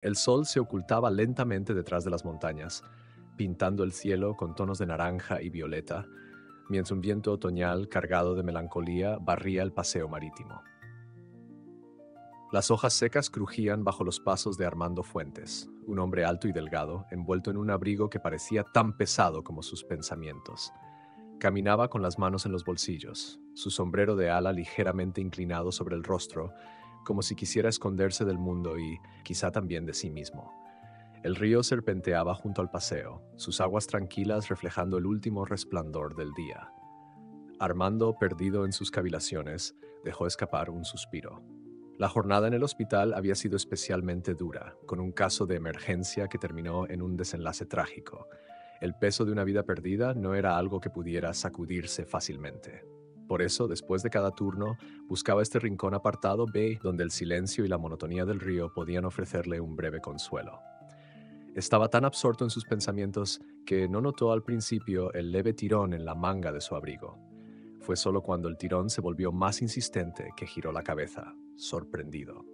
El sol se ocultaba lentamente detrás de las montañas, pintando el cielo con tonos de naranja y violeta, mientras un viento otoñal cargado de melancolía barría el paseo marítimo. Las hojas secas crujían bajo los pasos de Armando Fuentes, un hombre alto y delgado, envuelto en un abrigo que parecía tan pesado como sus pensamientos. Caminaba con las manos en los bolsillos, su sombrero de ala ligeramente inclinado sobre el rostro, como si quisiera esconderse del mundo y quizá también de sí mismo. El río serpenteaba junto al paseo, sus aguas tranquilas reflejando el último resplandor del día. Armando, perdido en sus cavilaciones, dejó escapar un suspiro. La jornada en el hospital había sido especialmente dura, con un caso de emergencia que terminó en un desenlace trágico. El peso de una vida perdida no era algo que pudiera sacudirse fácilmente. Por eso, después de cada turno, buscaba este rincón apartado donde el silencio y la monotonía del río podían ofrecerle un breve consuelo. Estaba tan absorto en sus pensamientos que no notó al principio el leve tirón en la manga de su abrigo. Fue solo cuando el tirón se volvió más insistente que giró la cabeza, sorprendido.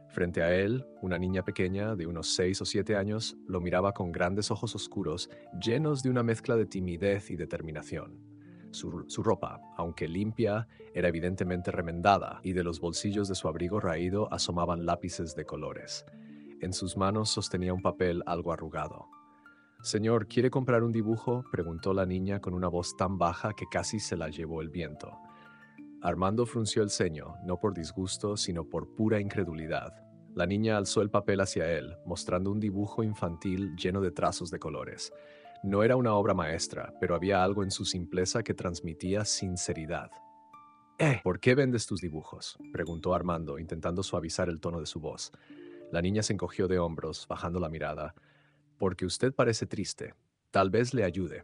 Frente a él, una niña pequeña de unos 6 o 7 años lo miraba con grandes ojos oscuros, llenos de una mezcla de timidez y determinación. Su ropa, aunque limpia, era evidentemente remendada y de los bolsillos de su abrigo raído asomaban lápices de colores. En sus manos sostenía un papel algo arrugado. «Señor, ¿quiere comprar un dibujo?», preguntó la niña con una voz tan baja que casi se la llevó el viento. Armando frunció el ceño, no por disgusto, sino por pura incredulidad. La niña alzó el papel hacia él, mostrando un dibujo infantil lleno de trazos de colores. No era una obra maestra, pero había algo en su simpleza que transmitía sinceridad. ¿Por qué vendes tus dibujos?», preguntó Armando, intentando suavizar el tono de su voz. La niña se encogió de hombros, bajando la mirada. «Porque usted parece triste. Tal vez le ayude»,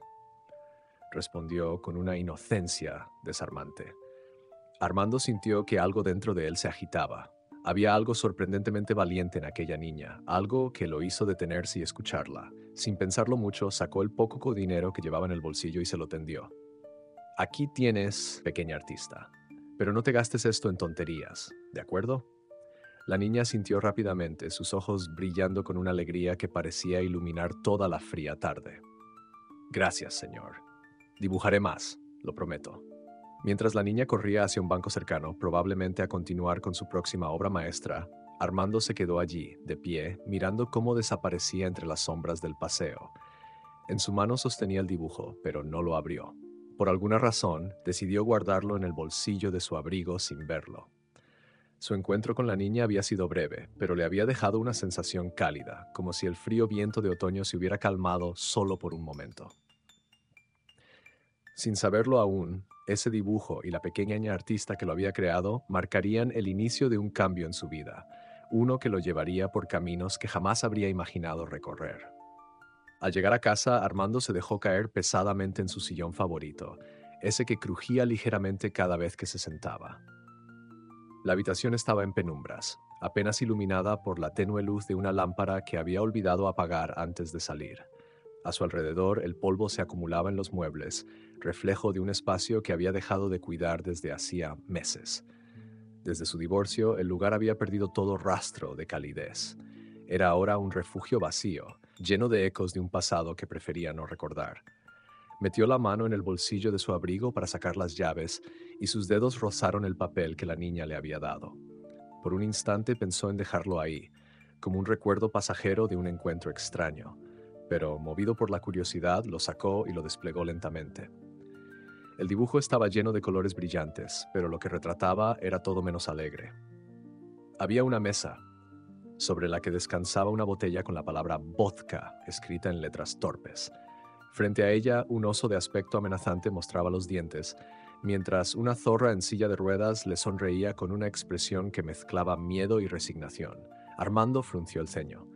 respondió con una inocencia desarmante. Armando sintió que algo dentro de él se agitaba. Había algo sorprendentemente valiente en aquella niña, algo que lo hizo detenerse y escucharla. Sin pensarlo mucho, sacó el poco dinero que llevaba en el bolsillo y se lo tendió. «Aquí tienes, pequeña artista. Pero no te gastes esto en tonterías, ¿de acuerdo?». La niña sintió rápidamente, sus ojos brillando con una alegría que parecía iluminar toda la fría tarde. «Gracias, señor. Dibujaré más, lo prometo». Mientras la niña corría hacia un banco cercano, probablemente a continuar con su próxima obra maestra, Armando se quedó allí, de pie, mirando cómo desaparecía entre las sombras del paseo. En su mano sostenía el dibujo, pero no lo abrió. Por alguna razón, decidió guardarlo en el bolsillo de su abrigo sin verlo. Su encuentro con la niña había sido breve, pero le había dejado una sensación cálida, como si el frío viento de otoño se hubiera calmado solo por un momento. Sin saberlo aún, ese dibujo y la pequeña artista que lo había creado marcarían el inicio de un cambio en su vida, uno que lo llevaría por caminos que jamás habría imaginado recorrer. Al llegar a casa, Armando se dejó caer pesadamente en su sillón favorito, ese que crujía ligeramente cada vez que se sentaba. La habitación estaba en penumbras, apenas iluminada por la tenue luz de una lámpara que había olvidado apagar antes de salir. A su alrededor, el polvo se acumulaba en los muebles, reflejo de un espacio que había dejado de cuidar desde hacía meses. Desde su divorcio, el lugar había perdido todo rastro de calidez. Era ahora un refugio vacío, lleno de ecos de un pasado que prefería no recordar. Metió la mano en el bolsillo de su abrigo para sacar las llaves y sus dedos rozaron el papel que la niña le había dado. Por un instante pensó en dejarlo ahí, como un recuerdo pasajero de un encuentro extraño, pero movido por la curiosidad lo sacó y lo desplegó lentamente. El dibujo estaba lleno de colores brillantes, pero lo que retrataba era todo menos alegre. Había una mesa, sobre la que descansaba una botella con la palabra vodka escrita en letras torpes. Frente a ella, un oso de aspecto amenazante mostraba los dientes, mientras una zorra en silla de ruedas le sonreía con una expresión que mezclaba miedo y resignación. Armando frunció el ceño.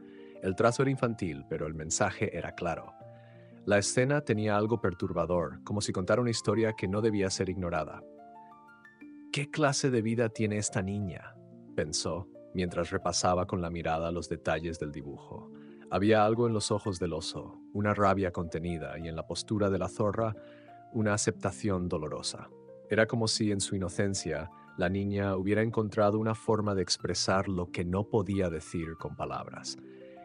El trazo era infantil, pero el mensaje era claro. La escena tenía algo perturbador, como si contara una historia que no debía ser ignorada. «¿Qué clase de vida tiene esta niña?», pensó, mientras repasaba con la mirada los detalles del dibujo. Había algo en los ojos del oso, una rabia contenida, y en la postura de la zorra, una aceptación dolorosa. Era como si en su inocencia la niña hubiera encontrado una forma de expresar lo que no podía decir con palabras.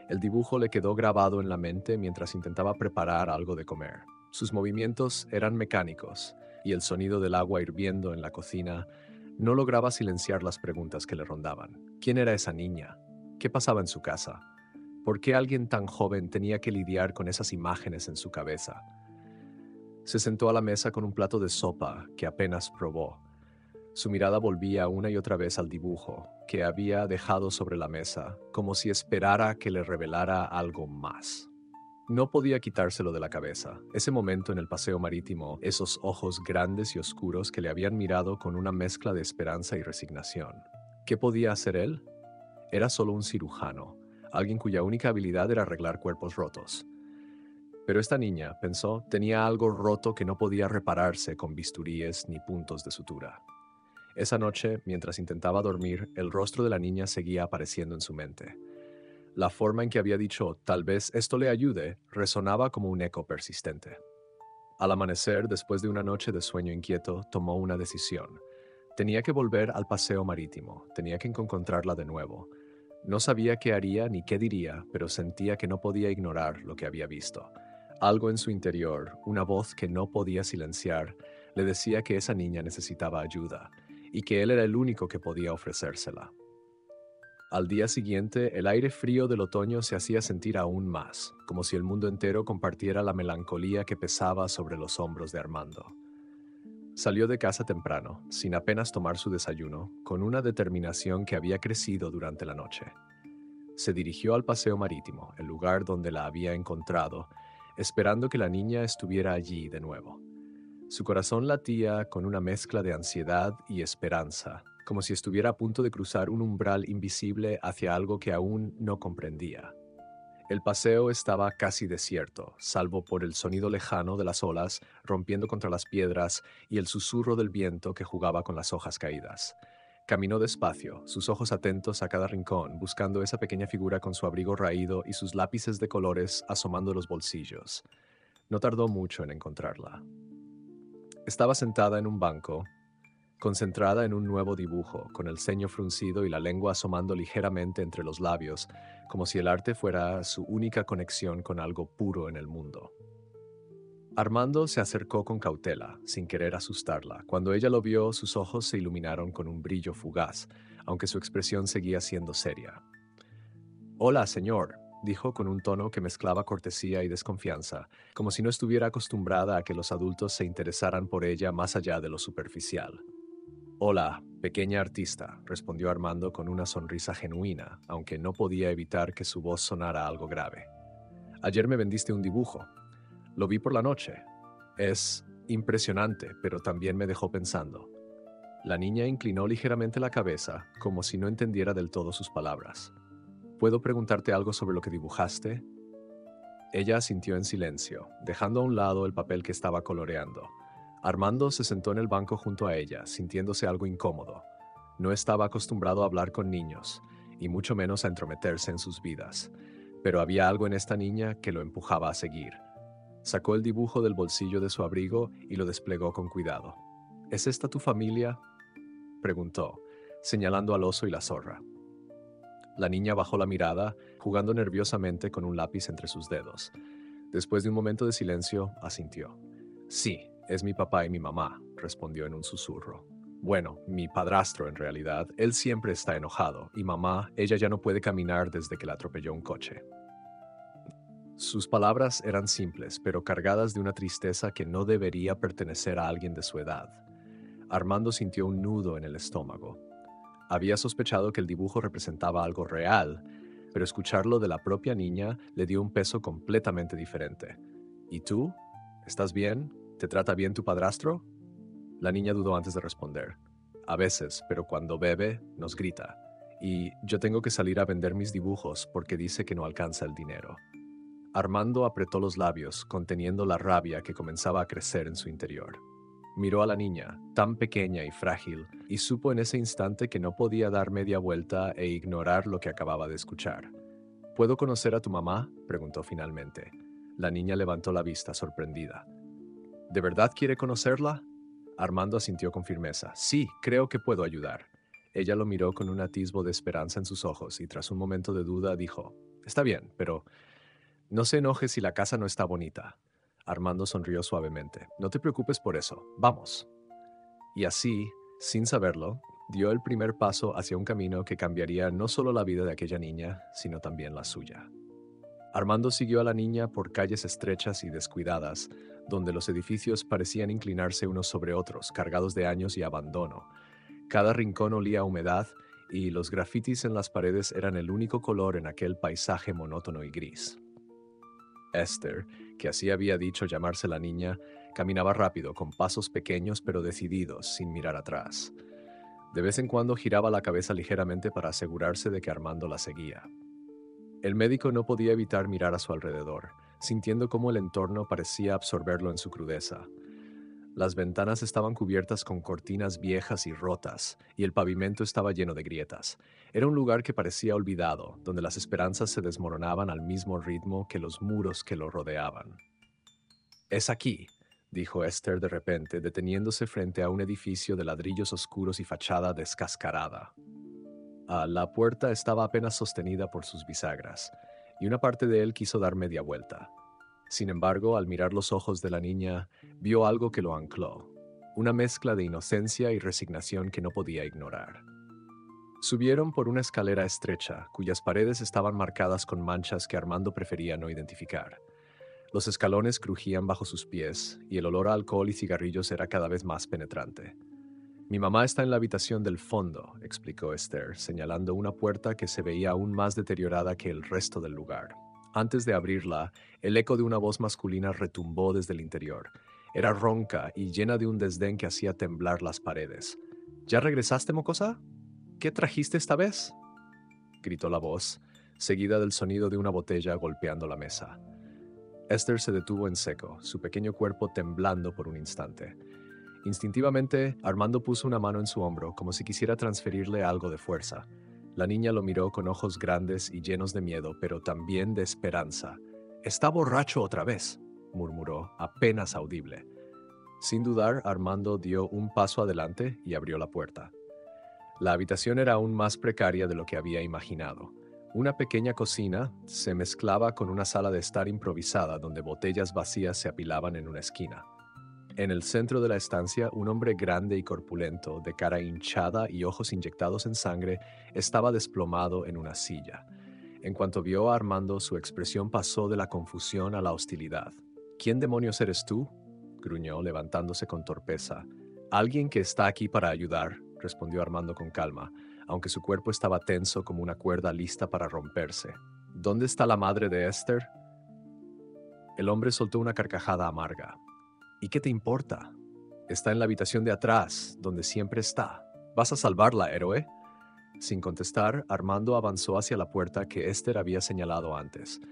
El dibujo le quedó grabado en la mente mientras intentaba preparar algo de comer. Sus movimientos eran mecánicos y el sonido del agua hirviendo en la cocina no lograba silenciar las preguntas que le rondaban. ¿Quién era esa niña? ¿Qué pasaba en su casa? ¿Por qué alguien tan joven tenía que lidiar con esas imágenes en su cabeza? Se sentó a la mesa con un plato de sopa que apenas probó. Su mirada volvía una y otra vez al dibujo que había dejado sobre la mesa, como si esperara que le revelara algo más. No podía quitárselo de la cabeza. Ese momento en el paseo marítimo, esos ojos grandes y oscuros que le habían mirado con una mezcla de esperanza y resignación. ¿Qué podía hacer él? Era solo un cirujano, alguien cuya única habilidad era arreglar cuerpos rotos. Pero esta niña, pensó, tenía algo roto que no podía repararse con bisturíes ni puntos de sutura. Esa noche, mientras intentaba dormir, el rostro de la niña seguía apareciendo en su mente. La forma en que había dicho, tal vez esto le ayude, resonaba como un eco persistente. Al amanecer, después de una noche de sueño inquieto, tomó una decisión. Tenía que volver al paseo marítimo, tenía que encontrarla de nuevo. No sabía qué haría ni qué diría, pero sentía que no podía ignorar lo que había visto. Algo en su interior, una voz que no podía silenciar, le decía que esa niña necesitaba ayuda y que él era el único que podía ofrecérsela. Al día siguiente, el aire frío del otoño se hacía sentir aún más, como si el mundo entero compartiera la melancolía que pesaba sobre los hombros de Armando. Salió de casa temprano, sin apenas tomar su desayuno, con una determinación que había crecido durante la noche. Se dirigió al paseo marítimo, el lugar donde la había encontrado, esperando que la niña estuviera allí de nuevo. Su corazón latía con una mezcla de ansiedad y esperanza, como si estuviera a punto de cruzar un umbral invisible hacia algo que aún no comprendía. El paseo estaba casi desierto, salvo por el sonido lejano de las olas rompiendo contra las piedras y el susurro del viento que jugaba con las hojas caídas. Caminó despacio, sus ojos atentos a cada rincón, buscando esa pequeña figura con su abrigo raído y sus lápices de colores asomando de los bolsillos. No tardó mucho en encontrarla. Estaba sentada en un banco, concentrada en un nuevo dibujo, con el ceño fruncido y la lengua asomando ligeramente entre los labios, como si el arte fuera su única conexión con algo puro en el mundo. Armando se acercó con cautela, sin querer asustarla. Cuando ella lo vio, sus ojos se iluminaron con un brillo fugaz, aunque su expresión seguía siendo seria. «Hola, señor», dijo con un tono que mezclaba cortesía y desconfianza, como si no estuviera acostumbrada a que los adultos se interesaran por ella más allá de lo superficial. «Hola, pequeña artista», respondió Armando con una sonrisa genuina, aunque no podía evitar que su voz sonara algo grave. «Ayer me vendiste un dibujo. Lo vi por la noche. Es impresionante, pero también me dejó pensando». La niña inclinó ligeramente la cabeza, como si no entendiera del todo sus palabras. «¿Puedo preguntarte algo sobre lo que dibujaste?» Ella asintió en silencio, dejando a un lado el papel que estaba coloreando. Armando se sentó en el banco junto a ella, sintiéndose algo incómodo. No estaba acostumbrado a hablar con niños, y mucho menos a entrometerse en sus vidas. Pero había algo en esta niña que lo empujaba a seguir. Sacó el dibujo del bolsillo de su abrigo y lo desplegó con cuidado. «¿Es esta tu familia?», preguntó, señalando al oso y la zorra. La niña bajó la mirada, jugando nerviosamente con un lápiz entre sus dedos. Después de un momento de silencio, asintió. «Sí, es mi papá y mi mamá», respondió en un susurro. «Bueno, mi padrastro en realidad. Él siempre está enojado. Y mamá, ella ya no puede caminar desde que la atropelló un coche». Sus palabras eran simples, pero cargadas de una tristeza que no debería pertenecer a alguien de su edad. Armando sintió un nudo en el estómago. Había sospechado que el dibujo representaba algo real, pero escucharlo de la propia niña le dio un peso completamente diferente. «¿Y tú? ¿Estás bien? ¿Te trata bien tu padrastro?». La niña dudó antes de responder. «A veces, pero cuando bebe, nos grita. Y yo tengo que salir a vender mis dibujos porque dice que no alcanza el dinero». Armando apretó los labios, conteniendo la rabia que comenzaba a crecer en su interior. Miró a la niña, tan pequeña y frágil, y supo en ese instante que no podía dar media vuelta e ignorar lo que acababa de escuchar. «¿Puedo conocer a tu mamá?», preguntó finalmente. La niña levantó la vista, sorprendida. «¿De verdad quiere conocerla?». Armando asintió con firmeza. «Sí, creo que puedo ayudar. Ella lo miró con un atisbo de esperanza en sus ojos y tras un momento de duda dijo, «Está bien, pero no se enoje si la casa no está bonita». Armando sonrió suavemente. «No te preocupes por eso. Vamos». Y así, sin saberlo, dio el primer paso hacia un camino que cambiaría no solo la vida de aquella niña, sino también la suya. Armando siguió a la niña por calles estrechas y descuidadas, donde los edificios parecían inclinarse unos sobre otros, cargados de años y abandono. Cada rincón olía a humedad y los grafitis en las paredes eran el único color en aquel paisaje monótono y gris. Esther, que así había dicho llamarse la niña, caminaba rápido, con pasos pequeños pero decididos, sin mirar atrás. De vez en cuando giraba la cabeza ligeramente para asegurarse de que Armando la seguía. El médico no podía evitar mirar a su alrededor, sintiendo cómo el entorno parecía absorberlo en su crudeza. Las ventanas estaban cubiertas con cortinas viejas y rotas, y el pavimento estaba lleno de grietas. Era un lugar que parecía olvidado, donde las esperanzas se desmoronaban al mismo ritmo que los muros que lo rodeaban. «Es aquí», dijo Esther de repente, deteniéndose frente a un edificio de ladrillos oscuros y fachada descascarada. La puerta estaba apenas sostenida por sus bisagras, y una parte de él quiso dar media vuelta. Sin embargo, al mirar los ojos de la niña, vio algo que lo ancló, una mezcla de inocencia y resignación que no podía ignorar. Subieron por una escalera estrecha, cuyas paredes estaban marcadas con manchas que Armando prefería no identificar. Los escalones crujían bajo sus pies, y el olor a alcohol y cigarrillos era cada vez más penetrante. «Mi mamá está en la habitación del fondo», explicó Esther, señalando una puerta que se veía aún más deteriorada que el resto del lugar. Antes de abrirla, el eco de una voz masculina retumbó desde el interior. Era ronca y llena de un desdén que hacía temblar las paredes. «¿Ya regresaste, mocosa? ¿Qué trajiste esta vez?», gritó la voz, seguida del sonido de una botella golpeando la mesa. Esther se detuvo en seco, su pequeño cuerpo temblando por un instante. Instintivamente, Armando puso una mano en su hombro, como si quisiera transferirle algo de fuerza. La niña lo miró con ojos grandes y llenos de miedo, pero también de esperanza. «Está borracho otra vez», murmuró, apenas audible. Sin dudar, Armando dio un paso adelante y abrió la puerta. La habitación era aún más precaria de lo que había imaginado. Una pequeña cocina se mezclaba con una sala de estar improvisada donde botellas vacías se apilaban en una esquina. En el centro de la estancia, un hombre grande y corpulento, de cara hinchada y ojos inyectados en sangre, estaba desplomado en una silla. En cuanto vio a Armando, su expresión pasó de la confusión a la hostilidad. «¿Quién demonios eres tú?», gruñó, levantándose con torpeza. «Alguien que está aquí para ayudar», respondió Armando con calma, aunque su cuerpo estaba tenso como una cuerda lista para romperse. «¿Dónde está la madre de Esther?». El hombre soltó una carcajada amarga. «¿Y qué te importa? Está en la habitación de atrás, donde siempre está. ¿Vas a salvarla, héroe?». Sin contestar, Armando avanzó hacia la puerta que Esther había señalado antes.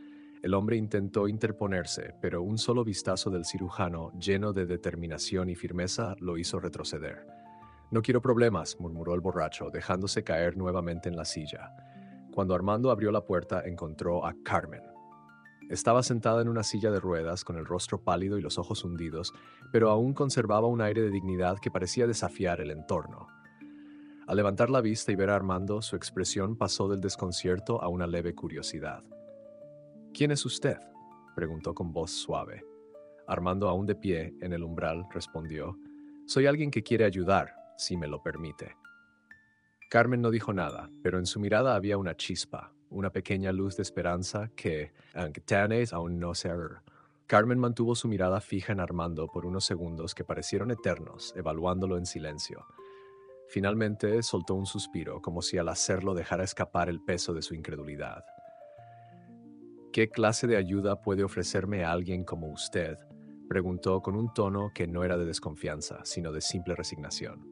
El hombre intentó interponerse, pero un solo vistazo del cirujano, lleno de determinación y firmeza, lo hizo retroceder. «No quiero problemas», murmuró el borracho, dejándose caer nuevamente en la silla. Cuando Armando abrió la puerta, encontró a Carmen. Estaba sentada en una silla de ruedas con el rostro pálido y los ojos hundidos, pero aún conservaba un aire de dignidad que parecía desafiar el entorno. Al levantar la vista y ver a Armando, su expresión pasó del desconcierto a una leve curiosidad. «¿Quién es usted?», preguntó con voz suave. Armando, aún de pie en el umbral, respondió: «Soy alguien que quiere ayudar, si me lo permite». Carmen no dijo nada, pero en su mirada había una chispa, una pequeña luz de esperanza que, aunque Tanes aún no se erró. Carmen mantuvo su mirada fija en Armando por unos segundos que parecieron eternos, evaluándolo en silencio. Finalmente soltó un suspiro, como si al hacerlo dejara escapar el peso de su incredulidad. «¿Qué clase de ayuda puede ofrecerme a alguien como usted?», preguntó con un tono que no era de desconfianza, sino de simple resignación.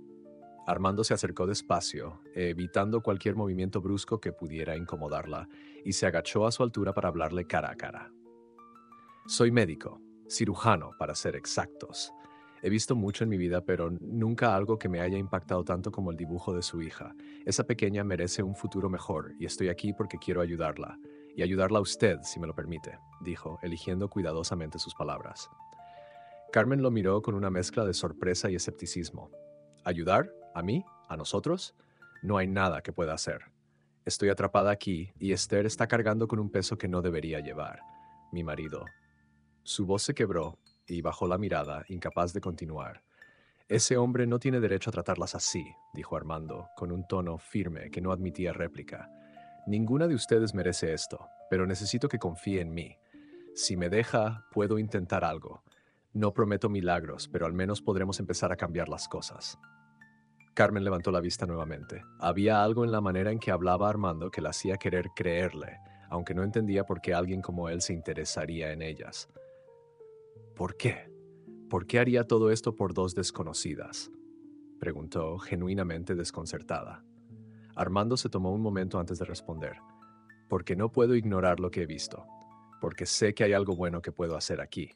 Armando se acercó despacio, evitando cualquier movimiento brusco que pudiera incomodarla, y se agachó a su altura para hablarle cara a cara. «Soy médico, cirujano, para ser exactos. He visto mucho en mi vida, pero nunca algo que me haya impactado tanto como el dibujo de su hija. Esa pequeña merece un futuro mejor, y estoy aquí porque quiero ayudarla. Y ayudarla a usted, si me lo permite», dijo, eligiendo cuidadosamente sus palabras. Carmen lo miró con una mezcla de sorpresa y escepticismo. «¿Ayudar? ¿A mí? ¿A nosotros? No hay nada que pueda hacer. Estoy atrapada aquí y Esther está cargando con un peso que no debería llevar. Mi marido. Su voz se quebró y bajó la mirada, incapaz de continuar. Ese hombre no tiene derecho a tratarlas así, dijo Armando, con un tono firme que no admitía réplica. Ninguna de ustedes merece esto, pero necesito que confíe en mí. Si me deja, puedo intentar algo. No prometo milagros, pero al menos podremos empezar a cambiar las cosas. Carmen levantó la vista nuevamente. Había algo en la manera en que hablaba Armando que la hacía querer creerle, aunque no entendía por qué alguien como él se interesaría en ellas. ¿Por qué? ¿Por qué haría todo esto por dos desconocidas? Preguntó, genuinamente desconcertada. Armando se tomó un momento antes de responder. Porque no puedo ignorar lo que he visto. Porque sé que hay algo bueno que puedo hacer aquí.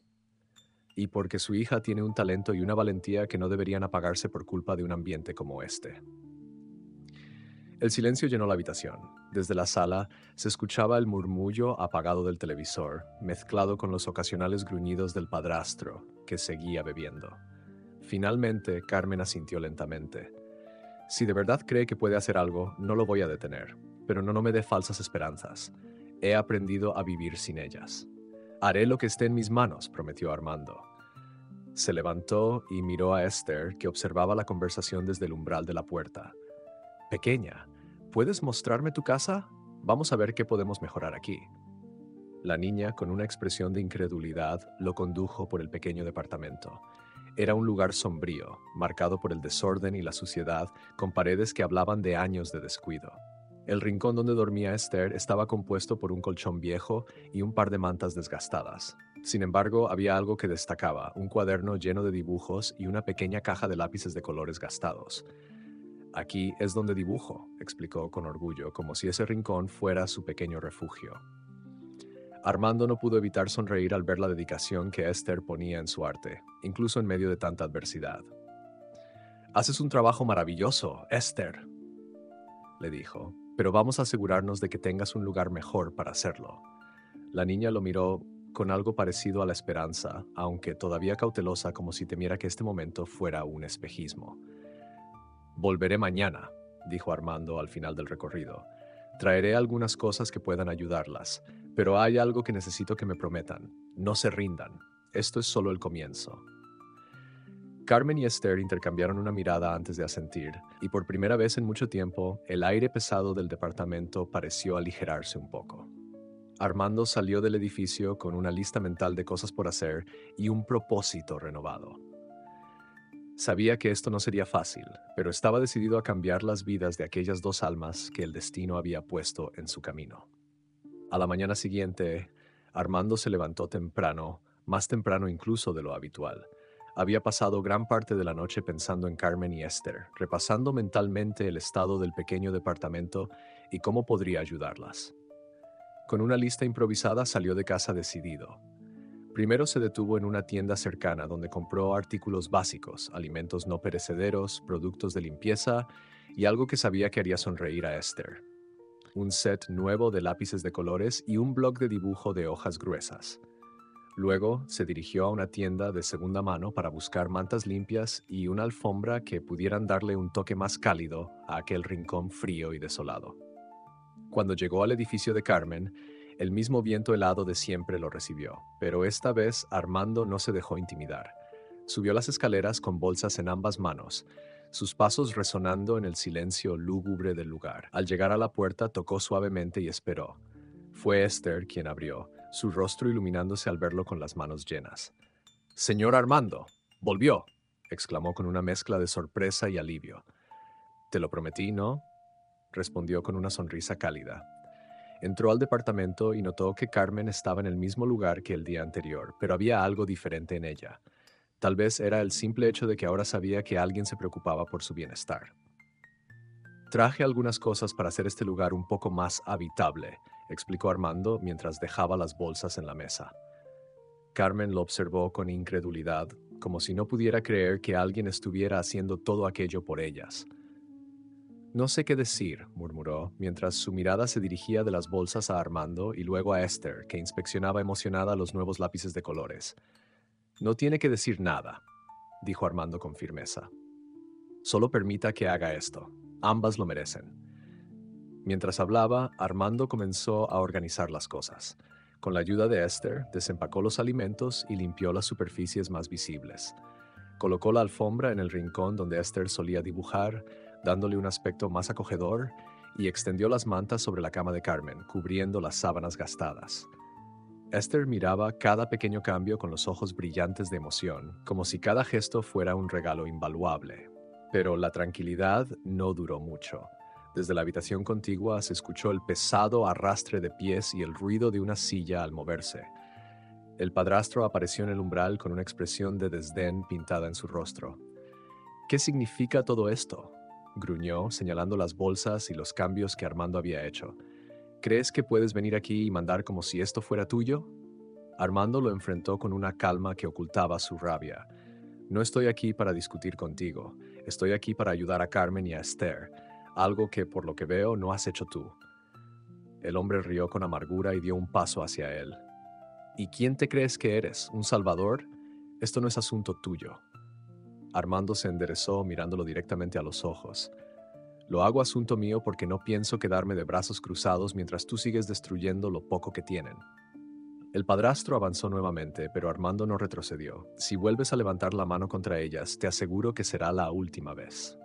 Y porque su hija tiene un talento y una valentía que no deberían apagarse por culpa de un ambiente como este. El silencio llenó la habitación. Desde la sala se escuchaba el murmullo apagado del televisor, mezclado con los ocasionales gruñidos del padrastro, que seguía bebiendo. Finalmente, Carmen asintió lentamente. Si de verdad cree que puede hacer algo, no lo voy a detener, pero no me dé falsas esperanzas. He aprendido a vivir sin ellas. Haré lo que esté en mis manos, prometió Armando. Se levantó y miró a Esther, que observaba la conversación desde el umbral de la puerta. Pequeña, ¿puedes mostrarme tu casa? Vamos a ver qué podemos mejorar aquí. La niña, con una expresión de incredulidad, lo condujo por el pequeño departamento. Era un lugar sombrío, marcado por el desorden y la suciedad, con paredes que hablaban de años de descuido. El rincón donde dormía Esther estaba compuesto por un colchón viejo y un par de mantas desgastadas. Sin embargo, había algo que destacaba, un cuaderno lleno de dibujos y una pequeña caja de lápices de colores gastados. Aquí es donde dibujo, explicó con orgullo, como si ese rincón fuera su pequeño refugio. Armando no pudo evitar sonreír al ver la dedicación que Esther ponía en su arte, incluso en medio de tanta adversidad. «Haces un trabajo maravilloso, Esther», le dijo, «pero vamos a asegurarnos de que tengas un lugar mejor para hacerlo». La niña lo miró con algo parecido a la esperanza, aunque todavía cautelosa, como si temiera que este momento fuera un espejismo. «Volveré mañana», dijo Armando al final del recorrido. «Traeré algunas cosas que puedan ayudarlas, pero hay algo que necesito que me prometan. No se rindan. Esto es solo el comienzo». Carmen y Esther intercambiaron una mirada antes de asentir, y por primera vez en mucho tiempo, el aire pesado del departamento pareció aligerarse un poco. Armando salió del edificio con una lista mental de cosas por hacer y un propósito renovado. Sabía que esto no sería fácil, pero estaba decidido a cambiar las vidas de aquellas dos almas que el destino había puesto en su camino. A la mañana siguiente, Armando se levantó temprano, más temprano incluso de lo habitual. Había pasado gran parte de la noche pensando en Carmen y Esther, repasando mentalmente el estado del pequeño departamento y cómo podría ayudarlas. Con una lista improvisada salió de casa decidido. Primero se detuvo en una tienda cercana donde compró artículos básicos, alimentos no perecederos, productos de limpieza y algo que sabía que haría sonreír a Esther. Un set nuevo de lápices de colores y un bloc de dibujo de hojas gruesas. Luego se dirigió a una tienda de segunda mano para buscar mantas limpias y una alfombra que pudieran darle un toque más cálido a aquel rincón frío y desolado. Cuando llegó al edificio de Carmen, el mismo viento helado de siempre lo recibió, pero esta vez Armando no se dejó intimidar. Subió las escaleras con bolsas en ambas manos, sus pasos resonando en el silencio lúgubre del lugar. Al llegar a la puerta tocó suavemente y esperó. Fue Esther quien abrió, su rostro iluminándose al verlo con las manos llenas. «Señor Armando, volvió», exclamó con una mezcla de sorpresa y alivio. «Te lo prometí, ¿no?», respondió con una sonrisa cálida. Entró al departamento y notó que Carmen estaba en el mismo lugar que el día anterior, pero había algo diferente en ella. Tal vez era el simple hecho de que ahora sabía que alguien se preocupaba por su bienestar. «Traje algunas cosas para hacer este lugar un poco más habitable», explicó Armando mientras dejaba las bolsas en la mesa. Carmen lo observó con incredulidad, como si no pudiera creer que alguien estuviera haciendo todo aquello por ellas. «No sé qué decir», murmuró, mientras su mirada se dirigía de las bolsas a Armando y luego a Esther, que inspeccionaba emocionada los nuevos lápices de colores. «No tiene que decir nada», dijo Armando con firmeza. «Solo permita que haga esto. Ambas lo merecen. Mientras hablaba, Armando comenzó a organizar las cosas. Con la ayuda de Esther, desempacó los alimentos y limpió las superficies más visibles. Colocó la alfombra en el rincón donde Esther solía dibujar, dándole un aspecto más acogedor, y extendió las mantas sobre la cama de Carmen, cubriendo las sábanas gastadas. Esther miraba cada pequeño cambio con los ojos brillantes de emoción, como si cada gesto fuera un regalo invaluable. Pero la tranquilidad no duró mucho. Desde la habitación contigua se escuchó el pesado arrastre de pies y el ruido de una silla al moverse. El padrastro apareció en el umbral con una expresión de desdén pintada en su rostro. ¿Qué significa todo esto?, gruñó, señalando las bolsas y los cambios que Armando había hecho. ¿Crees que puedes venir aquí y mandar como si esto fuera tuyo? Armando lo enfrentó con una calma que ocultaba su rabia. No estoy aquí para discutir contigo. Estoy aquí para ayudar a Carmen y a Esther, algo que, por lo que veo, no has hecho tú. El hombre rió con amargura y dio un paso hacia él. ¿Y quién te crees que eres? ¿Un salvador? Esto no es asunto tuyo. Armando se enderezó mirándolo directamente a los ojos. Lo hago asunto mío porque no pienso quedarme de brazos cruzados mientras tú sigues destruyendo lo poco que tienen. El padrastro avanzó nuevamente, pero Armando no retrocedió. Si vuelves a levantar la mano contra ellas, te aseguro que será la última vez.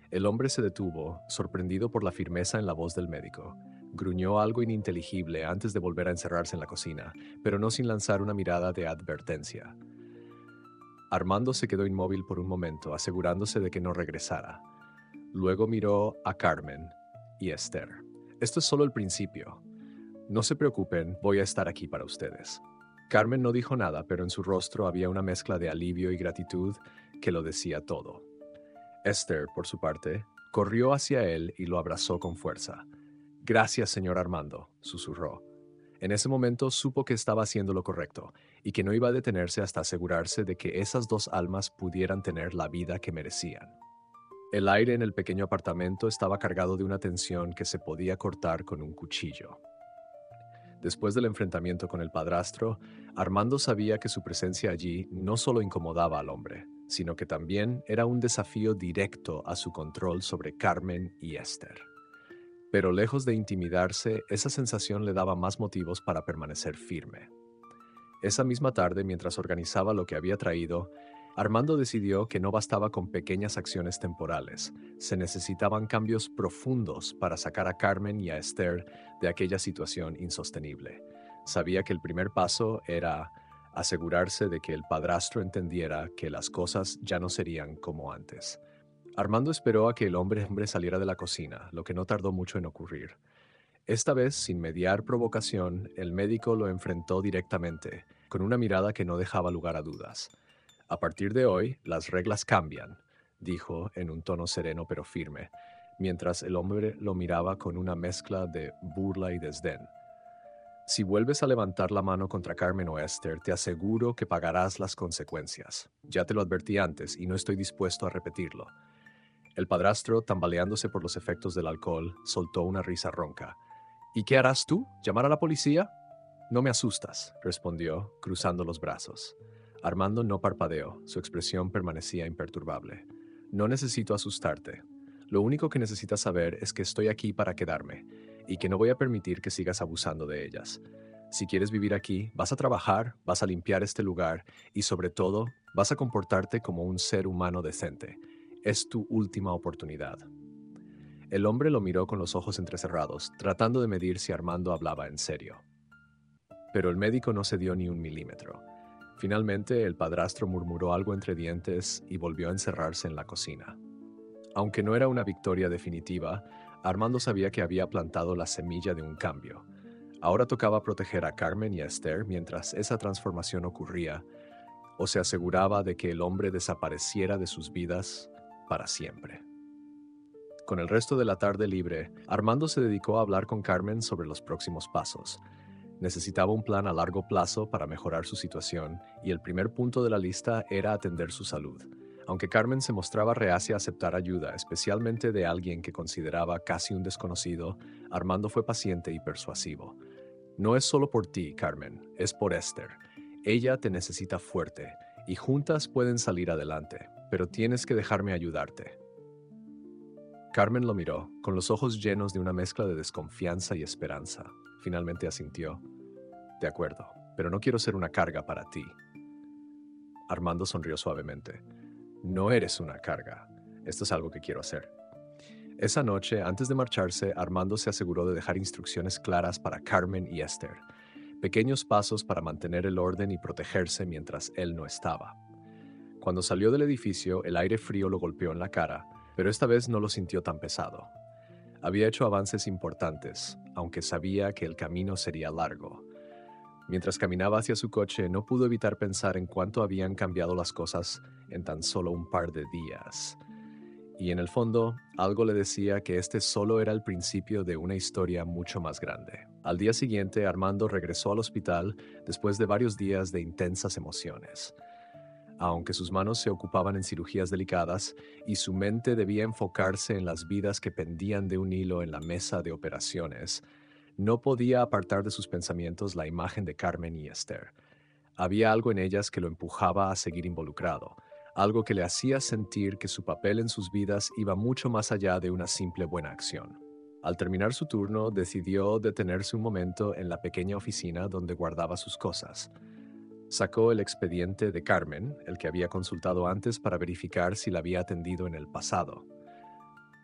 El hombre se detuvo, sorprendido por la firmeza en la voz del médico. Gruñó algo ininteligible antes de volver a encerrarse en la cocina, pero no sin lanzar una mirada de advertencia. Armando se quedó inmóvil por un momento, asegurándose de que no regresara. Luego miró a Carmen y Esther. Esto es solo el principio. No se preocupen, voy a estar aquí para ustedes. Carmen no dijo nada, pero en su rostro había una mezcla de alivio y gratitud que lo decía todo. Esther, por su parte, corrió hacia él y lo abrazó con fuerza. Gracias, señor Armando, susurró. En ese momento supo que estaba haciendo lo correcto y que no iba a detenerse hasta asegurarse de que esas dos almas pudieran tener la vida que merecían. El aire en el pequeño apartamento estaba cargado de una tensión que se podía cortar con un cuchillo. Después del enfrentamiento con el padrastro, Armando sabía que su presencia allí no solo incomodaba al hombre, sino que también era un desafío directo a su control sobre Carmen y Esther. Pero lejos de intimidarse, esa sensación le daba más motivos para permanecer firme. Esa misma tarde, mientras organizaba lo que había traído, Armando decidió que no bastaba con pequeñas acciones temporales, se necesitaban cambios profundos para sacar a Carmen y a Esther de aquella situación insostenible. Sabía que el primer paso era asegurarse de que el padrastro entendiera que las cosas ya no serían como antes. Armando esperó a que el hombre saliera de la cocina, lo que no tardó mucho en ocurrir. Esta vez, sin mediar provocación, el médico lo enfrentó directamente, con una mirada que no dejaba lugar a dudas. A partir de hoy, las reglas cambian, dijo en un tono sereno pero firme, mientras el hombre lo miraba con una mezcla de burla y desdén. Si vuelves a levantar la mano contra Carmen o Esther, te aseguro que pagarás las consecuencias. Ya te lo advertí antes y no estoy dispuesto a repetirlo. El padrastro, tambaleándose por los efectos del alcohol, soltó una risa ronca. ¿Y qué harás tú? ¿Llamar a la policía? No me asustas, respondió, cruzando los brazos. Armando no parpadeó, su expresión permanecía imperturbable. No necesito asustarte. Lo único que necesitas saber es que estoy aquí para quedarme, y que no voy a permitir que sigas abusando de ellas. Si quieres vivir aquí, vas a trabajar, vas a limpiar este lugar, y sobre todo, vas a comportarte como un ser humano decente. Es tu última oportunidad. El hombre lo miró con los ojos entrecerrados, tratando de medir si Armando hablaba en serio. Pero el médico no cedió ni un milímetro. Finalmente, el padrastro murmuró algo entre dientes y volvió a encerrarse en la cocina. Aunque no era una victoria definitiva, Armando sabía que había plantado la semilla de un cambio. Ahora tocaba proteger a Carmen y a Esther mientras esa transformación ocurría, o se aseguraba de que el hombre desapareciera de sus vidas para siempre. Con el resto de la tarde libre, Armando se dedicó a hablar con Carmen sobre los próximos pasos. Necesitaba un plan a largo plazo para mejorar su situación, y el primer punto de la lista era atender su salud. Aunque Carmen se mostraba reacia a aceptar ayuda, especialmente de alguien que consideraba casi un desconocido, Armando fue paciente y persuasivo. No es solo por ti, Carmen, es por Esther. Ella te necesita fuerte, y juntas pueden salir adelante, pero tienes que dejarme ayudarte. Carmen lo miró, con los ojos llenos de una mezcla de desconfianza y esperanza. Finalmente asintió. De acuerdo, pero no quiero ser una carga para ti. Armando sonrió suavemente. No eres una carga. Esto es algo que quiero hacer. Esa noche, antes de marcharse, Armando se aseguró de dejar instrucciones claras para Carmen y Esther. Pequeños pasos para mantener el orden y protegerse mientras él no estaba. Cuando salió del edificio, el aire frío lo golpeó en la cara, pero esta vez no lo sintió tan pesado. Había hecho avances importantes, aunque sabía que el camino sería largo. Mientras caminaba hacia su coche, no pudo evitar pensar en cuánto habían cambiado las cosas en tan solo un par de días. Y en el fondo, algo le decía que este solo era el principio de una historia mucho más grande. Al día siguiente, Armando regresó al hospital después de varios días de intensas emociones. Aunque sus manos se ocupaban en cirugías delicadas y su mente debía enfocarse en las vidas que pendían de un hilo en la mesa de operaciones, no podía apartar de sus pensamientos la imagen de Carmen y Esther. Había algo en ellas que lo empujaba a seguir involucrado, algo que le hacía sentir que su papel en sus vidas iba mucho más allá de una simple buena acción. Al terminar su turno, decidió detenerse un momento en la pequeña oficina donde guardaba sus cosas. Sacó el expediente de Carmen, el que había consultado antes para verificar si la había atendido en el pasado.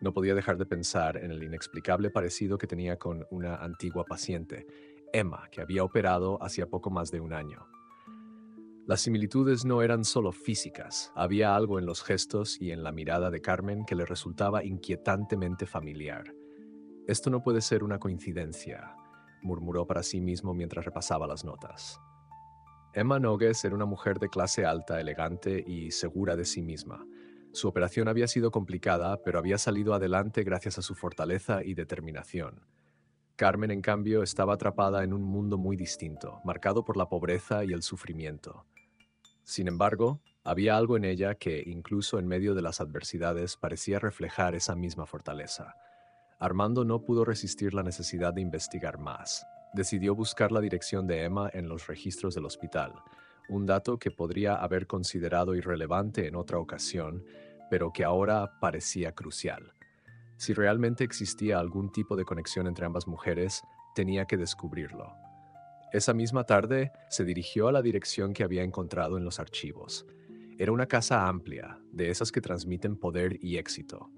No podía dejar de pensar en el inexplicable parecido que tenía con una antigua paciente, Emma, que había operado hacía poco más de un año. Las similitudes no eran solo físicas, había algo en los gestos y en la mirada de Carmen que le resultaba inquietantemente familiar. Esto no puede ser una coincidencia, murmuró para sí mismo mientras repasaba las notas. Emma Nogues era una mujer de clase alta, elegante y segura de sí misma. Su operación había sido complicada, pero había salido adelante gracias a su fortaleza y determinación. Carmen, en cambio, estaba atrapada en un mundo muy distinto, marcado por la pobreza y el sufrimiento. Sin embargo, había algo en ella que, incluso en medio de las adversidades, parecía reflejar esa misma fortaleza. Armando no pudo resistir la necesidad de investigar más. Decidió buscar la dirección de Emma en los registros del hospital, un dato que podría haber considerado irrelevante en otra ocasión, pero que ahora parecía crucial. Si realmente existía algún tipo de conexión entre ambas mujeres, tenía que descubrirlo. Esa misma tarde, se dirigió a la dirección que había encontrado en los archivos. Era una casa amplia, de esas que transmiten poder y éxito.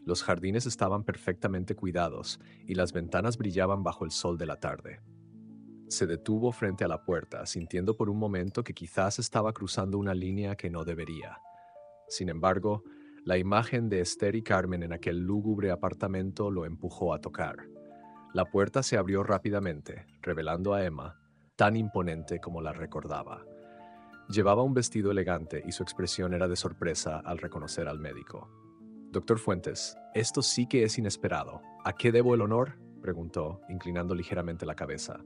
Los jardines estaban perfectamente cuidados y las ventanas brillaban bajo el sol de la tarde. Se detuvo frente a la puerta, sintiendo por un momento que quizás estaba cruzando una línea que no debería. Sin embargo, la imagen de Esther y Carmen en aquel lúgubre apartamento lo empujó a tocar. La puerta se abrió rápidamente, revelando a Emma, tan imponente como la recordaba. Llevaba un vestido elegante y su expresión era de sorpresa al reconocer al médico. «Doctor Fuentes, esto sí que es inesperado. ¿A qué debo el honor?», preguntó, inclinando ligeramente la cabeza.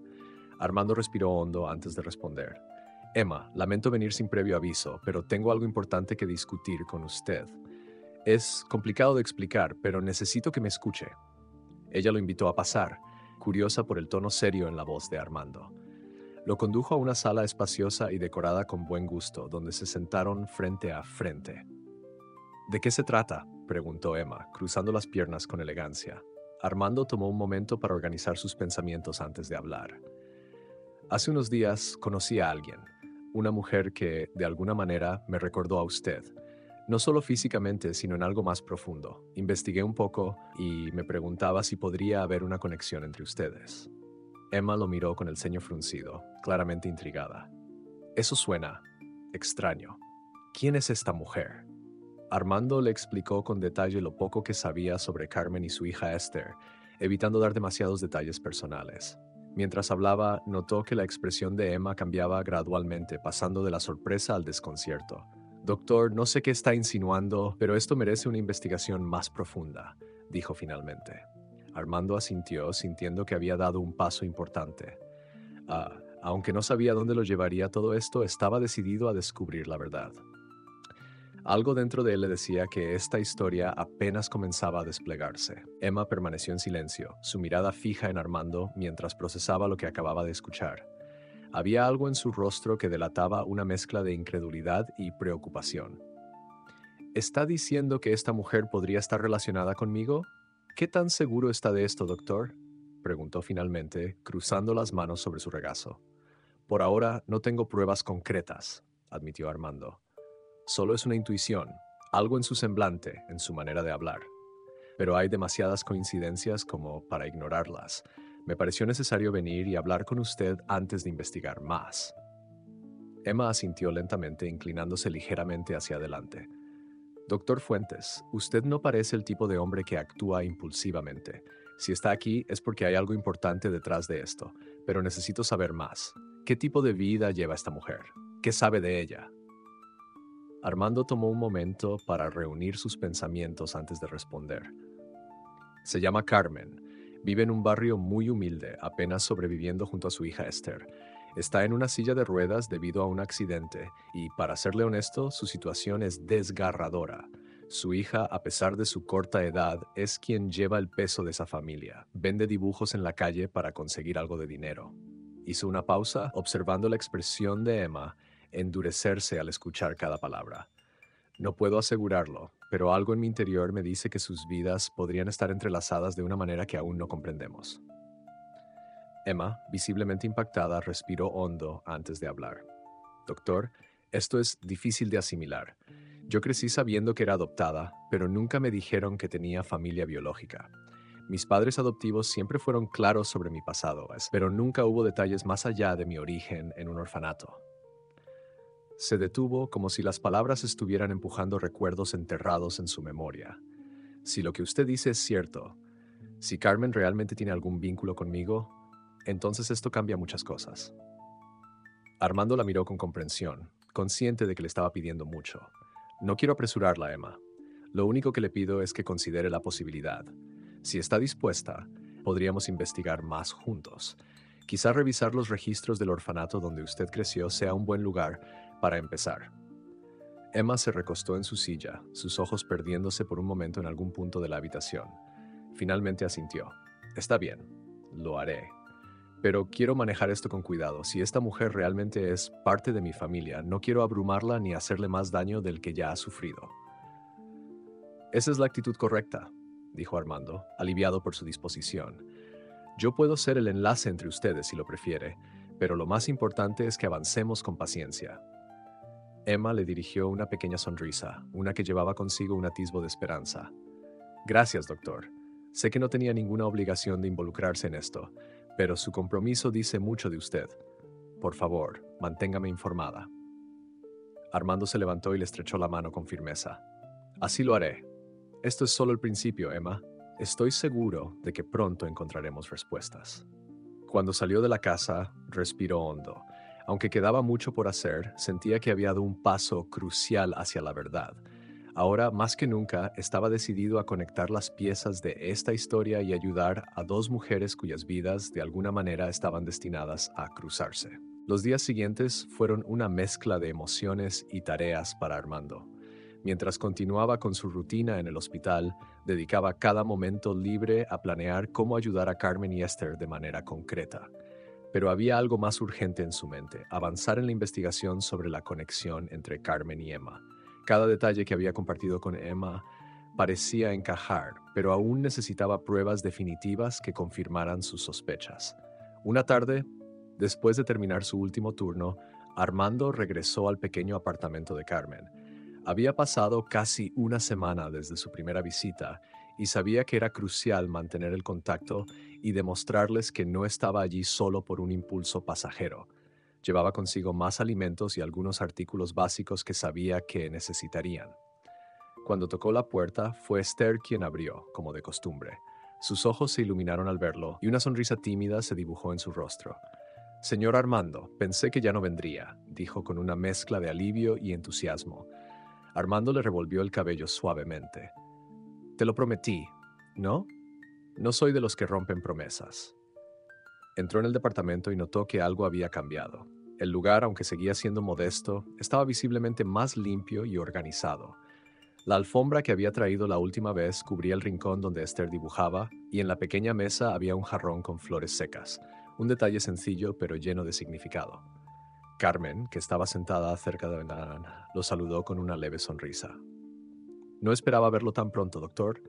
Armando respiró hondo antes de responder. «Emma, lamento venir sin previo aviso, pero tengo algo importante que discutir con usted. Es complicado de explicar, pero necesito que me escuche». Ella lo invitó a pasar, curiosa por el tono serio en la voz de Armando. Lo condujo a una sala espaciosa y decorada con buen gusto, donde se sentaron frente a frente. «¿De qué se trata?», preguntó Emma, cruzando las piernas con elegancia. Armando tomó un momento para organizar sus pensamientos antes de hablar. «Hace unos días conocí a alguien, una mujer que, de alguna manera, me recordó a usted. No solo físicamente, sino en algo más profundo. Investigué un poco y me preguntaba si podría haber una conexión entre ustedes». Emma lo miró con el ceño fruncido, claramente intrigada. «Eso suena extraño. ¿Quién es esta mujer?». Armando le explicó con detalle lo poco que sabía sobre Carmen y su hija Esther, evitando dar demasiados detalles personales. Mientras hablaba, notó que la expresión de Emma cambiaba gradualmente, pasando de la sorpresa al desconcierto. «Doctor, no sé qué está insinuando, pero esto merece una investigación más profunda», dijo finalmente. Armando asintió, sintiendo que había dado un paso importante. Aunque no sabía dónde lo llevaría todo esto, estaba decidido a descubrir la verdad. Algo dentro de él le decía que esta historia apenas comenzaba a desplegarse. Emma permaneció en silencio, su mirada fija en Armando mientras procesaba lo que acababa de escuchar. Había algo en su rostro que delataba una mezcla de incredulidad y preocupación. ¿Está diciendo que esta mujer podría estar relacionada conmigo? ¿Qué tan seguro está de esto, doctor? Preguntó finalmente, cruzando las manos sobre su regazo. Por ahora no tengo pruebas concretas, admitió Armando. Solo es una intuición, algo en su semblante, en su manera de hablar. Pero hay demasiadas coincidencias como para ignorarlas. Me pareció necesario venir y hablar con usted antes de investigar más. Emma asintió lentamente, inclinándose ligeramente hacia adelante. Doctor Fuentes, usted no parece el tipo de hombre que actúa impulsivamente. Si está aquí es porque hay algo importante detrás de esto, pero necesito saber más. ¿Qué tipo de vida lleva esta mujer? ¿Qué sabe de ella? Armando tomó un momento para reunir sus pensamientos antes de responder. Se llama Carmen. Vive en un barrio muy humilde, apenas sobreviviendo junto a su hija Esther. Está en una silla de ruedas debido a un accidente y, para serle honesto, su situación es desgarradora. Su hija, a pesar de su corta edad, es quien lleva el peso de esa familia. Vende dibujos en la calle para conseguir algo de dinero. Hizo una pausa, observando la expresión de Emma endurecerse al escuchar cada palabra. No puedo asegurarlo, pero algo en mi interior me dice que sus vidas podrían estar entrelazadas de una manera que aún no comprendemos. Emma, visiblemente impactada, respiró hondo antes de hablar. Doctor, esto es difícil de asimilar. Yo crecí sabiendo que era adoptada, pero nunca me dijeron que tenía familia biológica. Mis padres adoptivos siempre fueron claros sobre mi pasado, pero nunca hubo detalles más allá de mi origen en un orfanato. Se detuvo como si las palabras estuvieran empujando recuerdos enterrados en su memoria. Si lo que usted dice es cierto, si Carmen realmente tiene algún vínculo conmigo, entonces esto cambia muchas cosas. Armando la miró con comprensión, consciente de que le estaba pidiendo mucho. No quiero apresurarla, Emma. Lo único que le pido es que considere la posibilidad. Si está dispuesta, podríamos investigar más juntos. Quizá revisar los registros del orfanato donde usted creció sea un buen lugar para empezar. Emma se recostó en su silla, sus ojos perdiéndose por un momento en algún punto de la habitación. Finalmente asintió. Está bien, lo haré. Pero quiero manejar esto con cuidado. Si esta mujer realmente es parte de mi familia, no quiero abrumarla ni hacerle más daño del que ya ha sufrido. Esa es la actitud correcta, dijo Armando, aliviado por su disposición. Yo puedo ser el enlace entre ustedes si lo prefiere, pero lo más importante es que avancemos con paciencia. Emma le dirigió una pequeña sonrisa, una que llevaba consigo un atisbo de esperanza. Gracias, doctor. Sé que no tenía ninguna obligación de involucrarse en esto, pero su compromiso dice mucho de usted. Por favor, manténgame informada. Armando se levantó y le estrechó la mano con firmeza. Así lo haré. Esto es solo el principio, Emma. Estoy seguro de que pronto encontraremos respuestas. Cuando salió de la casa, respiró hondo. Aunque quedaba mucho por hacer, sentía que había dado un paso crucial hacia la verdad. Ahora, más que nunca, estaba decidido a conectar las piezas de esta historia y ayudar a dos mujeres cuyas vidas de alguna manera estaban destinadas a cruzarse. Los días siguientes fueron una mezcla de emociones y tareas para Armando. Mientras continuaba con su rutina en el hospital, dedicaba cada momento libre a planear cómo ayudar a Carmen y Esther de manera concreta. Pero había algo más urgente en su mente: avanzar en la investigación sobre la conexión entre Carmen y Emma. Cada detalle que había compartido con Emma parecía encajar, pero aún necesitaba pruebas definitivas que confirmaran sus sospechas. Una tarde, después de terminar su último turno, Armando regresó al pequeño apartamento de Carmen. Había pasado casi una semana desde su primera visita y sabía que era crucial mantener el contacto y demostrarles que no estaba allí solo por un impulso pasajero. Llevaba consigo más alimentos y algunos artículos básicos que sabía que necesitarían. Cuando tocó la puerta, fue Esther quien abrió, como de costumbre. Sus ojos se iluminaron al verlo y una sonrisa tímida se dibujó en su rostro. Señor Armando, pensé que ya no vendría, dijo con una mezcla de alivio y entusiasmo. Armando le revolvió el cabello suavemente. Te lo prometí, ¿no? No soy de los que rompen promesas. Entró en el departamento y notó que algo había cambiado. El lugar, aunque seguía siendo modesto, estaba visiblemente más limpio y organizado. La alfombra que había traído la última vez cubría el rincón donde Esther dibujaba, y en la pequeña mesa había un jarrón con flores secas, un detalle sencillo pero lleno de significado. Carmen, que estaba sentada cerca de la lo saludó con una leve sonrisa. No esperaba verlo tan pronto, doctor,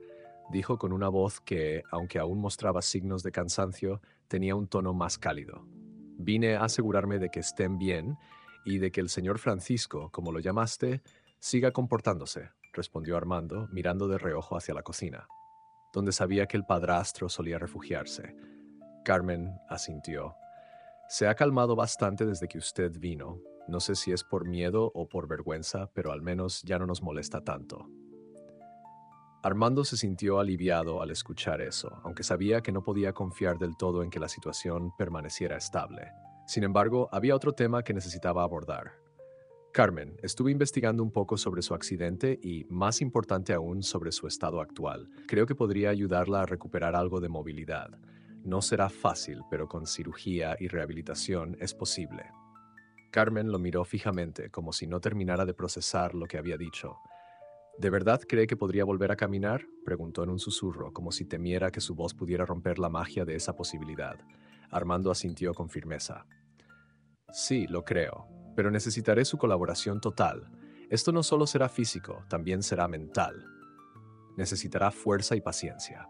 dijo con una voz que, aunque aún mostraba signos de cansancio, tenía un tono más cálido. Vine a asegurarme de que estén bien y de que el señor Francisco, como lo llamaste, siga comportándose, respondió Armando, mirando de reojo hacia la cocina, donde sabía que el padrastro solía refugiarse. Carmen asintió. Se ha calmado bastante desde que usted vino. No sé si es por miedo o por vergüenza, pero al menos ya no nos molesta tanto. Armando se sintió aliviado al escuchar eso, aunque sabía que no podía confiar del todo en que la situación permaneciera estable. Sin embargo, había otro tema que necesitaba abordar. Carmen, estuve investigando un poco sobre su accidente y, más importante aún, sobre su estado actual. Creo que podría ayudarla a recuperar algo de movilidad. No será fácil, pero con cirugía y rehabilitación es posible. Carmen lo miró fijamente, como si no terminara de procesar lo que había dicho. ¿De verdad cree que podría volver a caminar?, preguntó en un susurro, como si temiera que su voz pudiera romper la magia de esa posibilidad. Armando asintió con firmeza. Sí, lo creo, pero necesitaré su colaboración total. Esto no solo será físico, también será mental. Necesitará fuerza y paciencia.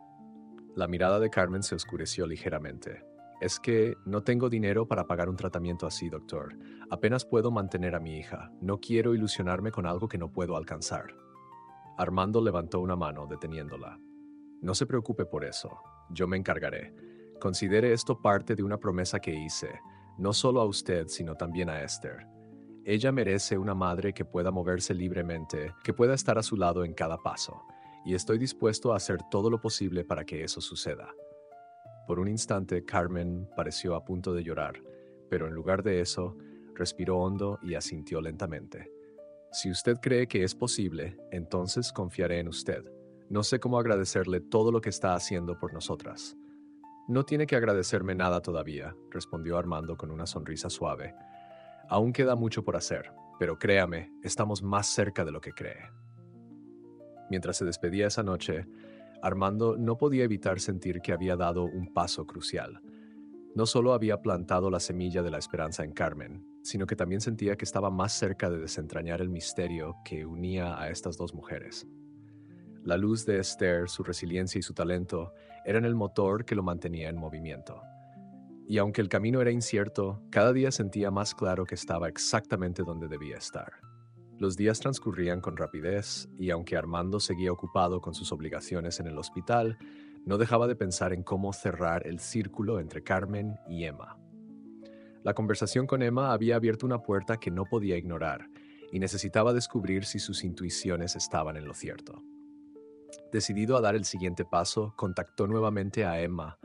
La mirada de Carmen se oscureció ligeramente. Es que no tengo dinero para pagar un tratamiento así, doctor. Apenas puedo mantener a mi hija. No quiero ilusionarme con algo que no puedo alcanzar. Armando levantó una mano, deteniéndola. No se preocupe por eso. Yo me encargaré. Considere esto parte de una promesa que hice, no solo a usted, sino también a Esther. Ella merece una madre que pueda moverse libremente, que pueda estar a su lado en cada paso, y estoy dispuesto a hacer todo lo posible para que eso suceda. Por un instante, Carmen pareció a punto de llorar, pero en lugar de eso, respiró hondo y asintió lentamente. Si usted cree que es posible, entonces confiaré en usted. No sé cómo agradecerle todo lo que está haciendo por nosotras. No tiene que agradecerme nada todavía, respondió Armando con una sonrisa suave. Aún queda mucho por hacer, pero créame, estamos más cerca de lo que cree. Mientras se despedía esa noche, Armando no podía evitar sentir que había dado un paso crucial. No solo había plantado la semilla de la esperanza en Carmen, sino que también sentía que estaba más cerca de desentrañar el misterio que unía a estas dos mujeres. La luz de Esther, su resiliencia y su talento eran el motor que lo mantenía en movimiento. Y aunque el camino era incierto, cada día sentía más claro que estaba exactamente donde debía estar. Los días transcurrían con rapidez y aunque Armando seguía ocupado con sus obligaciones en el hospital, no dejaba de pensar en cómo cerrar el círculo entre Carmen y Emma. La conversación con Emma había abierto una puerta que no podía ignorar y necesitaba descubrir si sus intuiciones estaban en lo cierto. Decidido a dar el siguiente paso, contactó nuevamente a Emma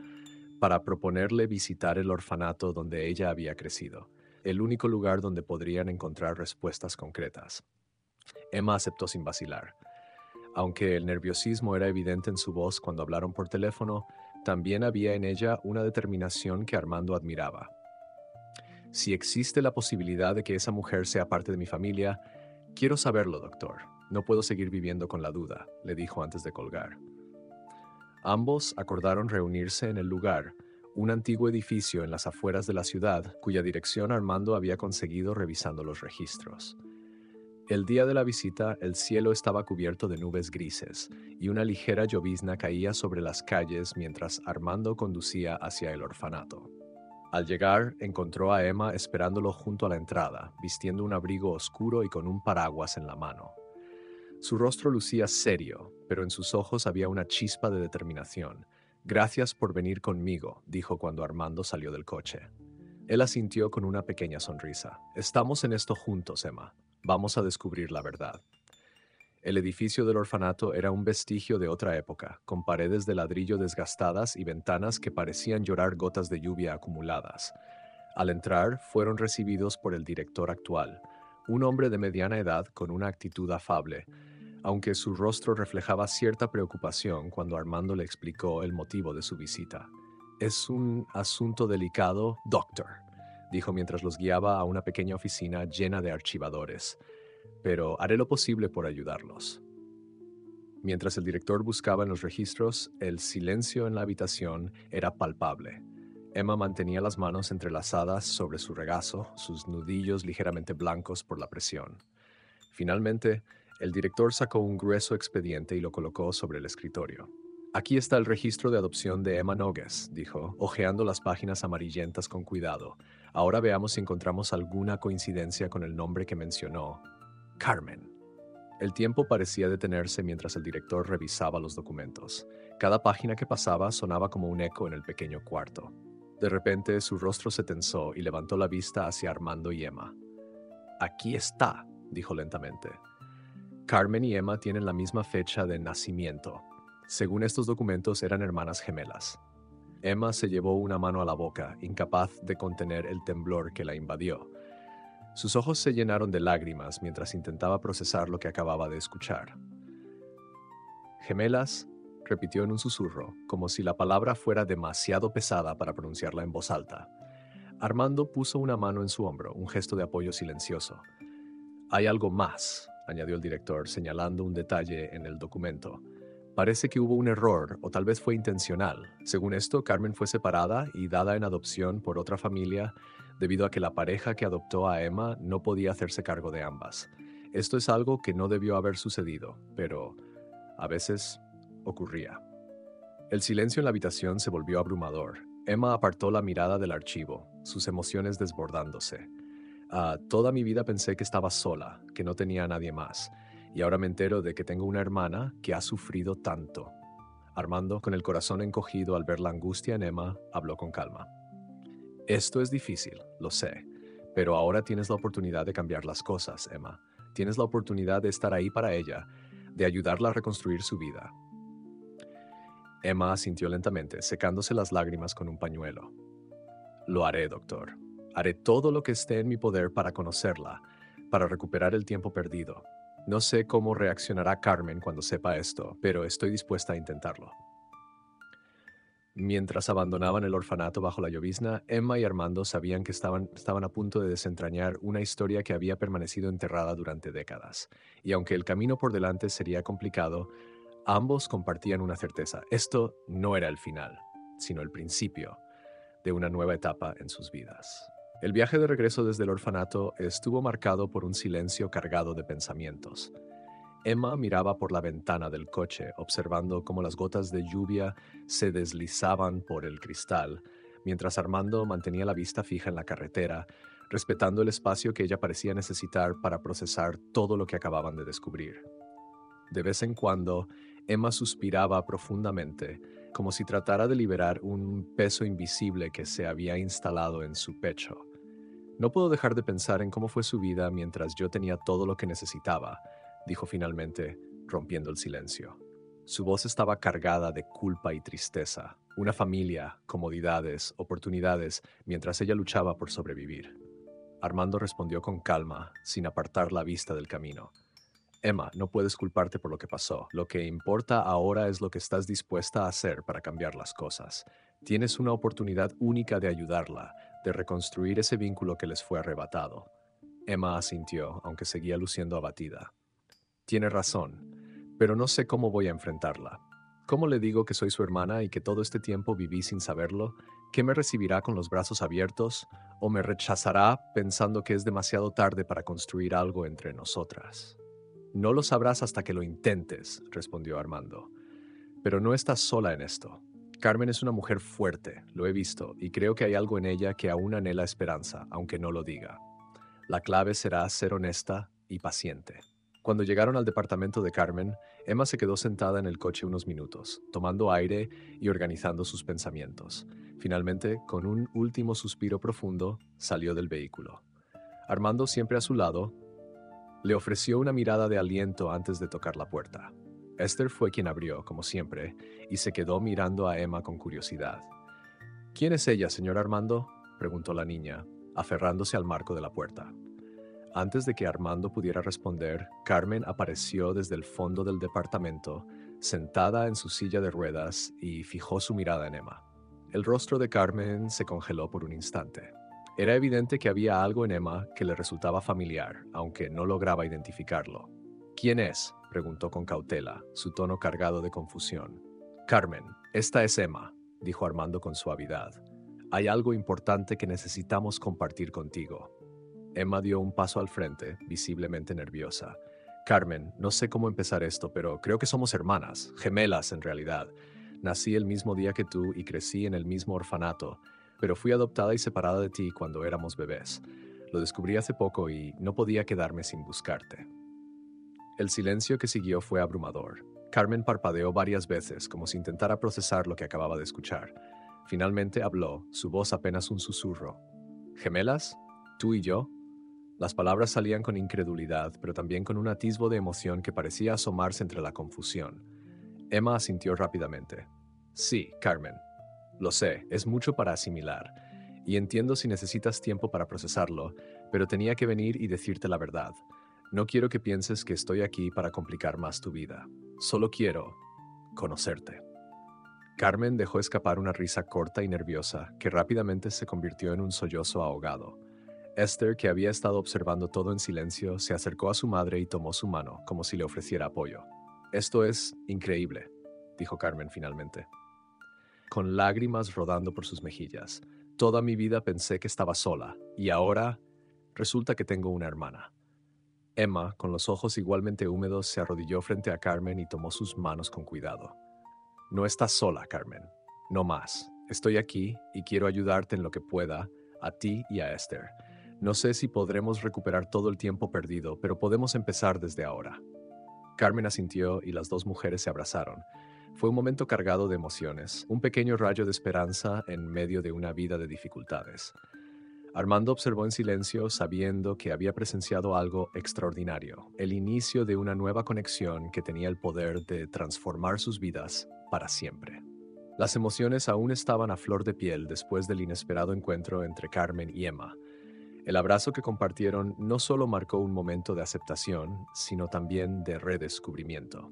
para proponerle visitar el orfanato donde ella había crecido, el único lugar donde podrían encontrar respuestas concretas. Emma aceptó sin vacilar. Aunque el nerviosismo era evidente en su voz cuando hablaron por teléfono, también había en ella una determinación que Armando admiraba. Si existe la posibilidad de que esa mujer sea parte de mi familia, quiero saberlo, doctor. No puedo seguir viviendo con la duda, le dijo antes de colgar. Ambos acordaron reunirse en el lugar, un antiguo edificio en las afueras de la ciudad, cuya dirección Armando había conseguido revisando los registros. El día de la visita, el cielo estaba cubierto de nubes grises y una ligera llovizna caía sobre las calles mientras Armando conducía hacia el orfanato. Al llegar, encontró a Emma esperándolo junto a la entrada, vistiendo un abrigo oscuro y con un paraguas en la mano. Su rostro lucía serio, pero en sus ojos había una chispa de determinación. Gracias por venir conmigo, dijo cuando Armando salió del coche. Él asintió con una pequeña sonrisa. Estamos en esto juntos, Emma. Vamos a descubrir la verdad. El edificio del orfanato era un vestigio de otra época, con paredes de ladrillo desgastadas y ventanas que parecían llorar gotas de lluvia acumuladas. Al entrar, fueron recibidos por el director actual, un hombre de mediana edad con una actitud afable, aunque su rostro reflejaba cierta preocupación cuando Armando le explicó el motivo de su visita. Es un asunto delicado, doctor, dijo mientras los guiaba a una pequeña oficina llena de archivadores, pero haré lo posible por ayudarlos. Mientras el director buscaba en los registros, el silencio en la habitación era palpable. Emma mantenía las manos entrelazadas sobre su regazo, sus nudillos ligeramente blancos por la presión. Finalmente, El director sacó un grueso expediente y lo colocó sobre el escritorio. Aquí está el registro de adopción de Emma Nogues, dijo, hojeando las páginas amarillentas con cuidado. Ahora veamos si encontramos alguna coincidencia con el nombre que mencionó. Carmen. El tiempo parecía detenerse mientras el director revisaba los documentos. Cada página que pasaba sonaba como un eco en el pequeño cuarto. De repente su rostro se tensó y levantó la vista hacia Armando y Emma. Aquí está, dijo lentamente. Carmen y Emma tienen la misma fecha de nacimiento. Según estos documentos, eran hermanas gemelas. Emma se llevó una mano a la boca, incapaz de contener el temblor que la invadió. Sus ojos se llenaron de lágrimas mientras intentaba procesar lo que acababa de escuchar. Gemelas, repitió en un susurro, como si la palabra fuera demasiado pesada para pronunciarla en voz alta. Armando puso una mano en su hombro, un gesto de apoyo silencioso. Hay algo más, añadió el director, señalando un detalle en el documento. Parece que hubo un error, o tal vez fue intencional. Según esto, Carmen fue separada y dada en adopción por otra familia debido a que la pareja que adoptó a Emma no podía hacerse cargo de ambas. Esto es algo que no debió haber sucedido, pero a veces ocurría. El silencio en la habitación se volvió abrumador. Emma apartó la mirada del archivo, sus emociones desbordándose. Toda mi vida pensé que estaba sola, que no tenía a nadie más, y ahora me entero de que tengo una hermana que ha sufrido tanto. Armando, con el corazón encogido al ver la angustia en Emma, habló con calma. Esto es difícil, lo sé, pero ahora tienes la oportunidad de cambiar las cosas, Emma. Tienes la oportunidad de estar ahí para ella, de ayudarla a reconstruir su vida. Emma asintió lentamente, secándose las lágrimas con un pañuelo. Lo haré, doctor. Haré todo lo que esté en mi poder para conocerla, para recuperar el tiempo perdido. No sé cómo reaccionará Carmen cuando sepa esto, pero estoy dispuesta a intentarlo. Mientras abandonaban el orfanato bajo la llovizna, Emma y Armando sabían que estaban a punto de desentrañar una historia que había permanecido enterrada durante décadas. Y aunque el camino por delante sería complicado, ambos compartían una certeza. Esto no era el final, sino el principio de una nueva etapa en sus vidas. El viaje de regreso desde el orfanato estuvo marcado por un silencio cargado de pensamientos. Emma miraba por la ventana del coche, observando cómo las gotas de lluvia se deslizaban por el cristal, mientras Armando mantenía la vista fija en la carretera, respetando el espacio que ella parecía necesitar para procesar todo lo que acababan de descubrir. De vez en cuando, Emma suspiraba profundamente, como si tratara de liberar un peso invisible que se había instalado en su pecho. No puedo dejar de pensar en cómo fue su vida mientras yo tenía todo lo que necesitaba, dijo finalmente, rompiendo el silencio. Su voz estaba cargada de culpa y tristeza, una familia, comodidades, oportunidades, mientras ella luchaba por sobrevivir. Armando respondió con calma, sin apartar la vista del camino. Emma, no puedes culparte por lo que pasó. Lo que importa ahora es lo que estás dispuesta a hacer para cambiar las cosas. Tienes una oportunidad única de ayudarla, de reconstruir ese vínculo que les fue arrebatado. Emma asintió, aunque seguía luciendo abatida. Tiene razón, pero no sé cómo voy a enfrentarla. ¿Cómo le digo que soy su hermana y que todo este tiempo viví sin saberlo? ¿Qué me recibirá con los brazos abiertos? ¿O me rechazará pensando que es demasiado tarde para construir algo entre nosotras? No lo sabrás hasta que lo intentes, respondió Armando. Pero no estás sola en esto. Carmen es una mujer fuerte, lo he visto, y creo que hay algo en ella que aún anhela esperanza, aunque no lo diga. La clave será ser honesta y paciente. Cuando llegaron al departamento de Carmen, Emma se quedó sentada en el coche unos minutos, tomando aire y organizando sus pensamientos. Finalmente, con un último suspiro profundo, salió del vehículo. Armando, siempre a su lado, le ofreció una mirada de aliento antes de tocar la puerta. Esther fue quien abrió, como siempre, y se quedó mirando a Emma con curiosidad. ¿Quién es ella, señor Armando?, preguntó la niña, aferrándose al marco de la puerta. Antes de que Armando pudiera responder, Carmen apareció desde el fondo del departamento, sentada en su silla de ruedas, y fijó su mirada en Emma. El rostro de Carmen se congeló por un instante. Era evidente que había algo en Emma que le resultaba familiar, aunque no lograba identificarlo. ¿Quién es?, preguntó con cautela, su tono cargado de confusión. Carmen, esta es Emma, dijo Armando con suavidad. Hay algo importante que necesitamos compartir contigo. Emma dio un paso al frente, visiblemente nerviosa. Carmen, no sé cómo empezar esto, pero creo que somos hermanas, gemelas en realidad. Nací el mismo día que tú y crecí en el mismo orfanato, pero fui adoptada y separada de ti cuando éramos bebés. Lo descubrí hace poco y no podía quedarme sin buscarte. El silencio que siguió fue abrumador. Carmen parpadeó varias veces como si intentara procesar lo que acababa de escuchar. Finalmente habló, su voz apenas un susurro. ¿Gemelas? ¿Tú y yo? Las palabras salían con incredulidad, pero también con un atisbo de emoción que parecía asomarse entre la confusión. Emma asintió rápidamente. Sí, Carmen. Lo sé, es mucho para asimilar. Y entiendo si necesitas tiempo para procesarlo, pero tenía que venir y decirte la verdad. No quiero que pienses que estoy aquí para complicar más tu vida. Solo quiero conocerte. Carmen dejó escapar una risa corta y nerviosa que rápidamente se convirtió en un sollozo ahogado. Esther, que había estado observando todo en silencio, se acercó a su madre y tomó su mano, como si le ofreciera apoyo. Esto es increíble, dijo Carmen finalmente, con lágrimas rodando por sus mejillas. Toda mi vida pensé que estaba sola, y ahora resulta que tengo una hermana. Emma, con los ojos igualmente húmedos, se arrodilló frente a Carmen y tomó sus manos con cuidado. No estás sola, Carmen. No más. Estoy aquí y quiero ayudarte en lo que pueda, a ti y a Esther. No sé si podremos recuperar todo el tiempo perdido, pero podemos empezar desde ahora. Carmen asintió y las dos mujeres se abrazaron. Fue un momento cargado de emociones, un pequeño rayo de esperanza en medio de una vida de dificultades. Armando observó en silencio, sabiendo que había presenciado algo extraordinario, el inicio de una nueva conexión que tenía el poder de transformar sus vidas para siempre. Las emociones aún estaban a flor de piel después del inesperado encuentro entre Carmen y Emma. El abrazo que compartieron no solo marcó un momento de aceptación, sino también de redescubrimiento.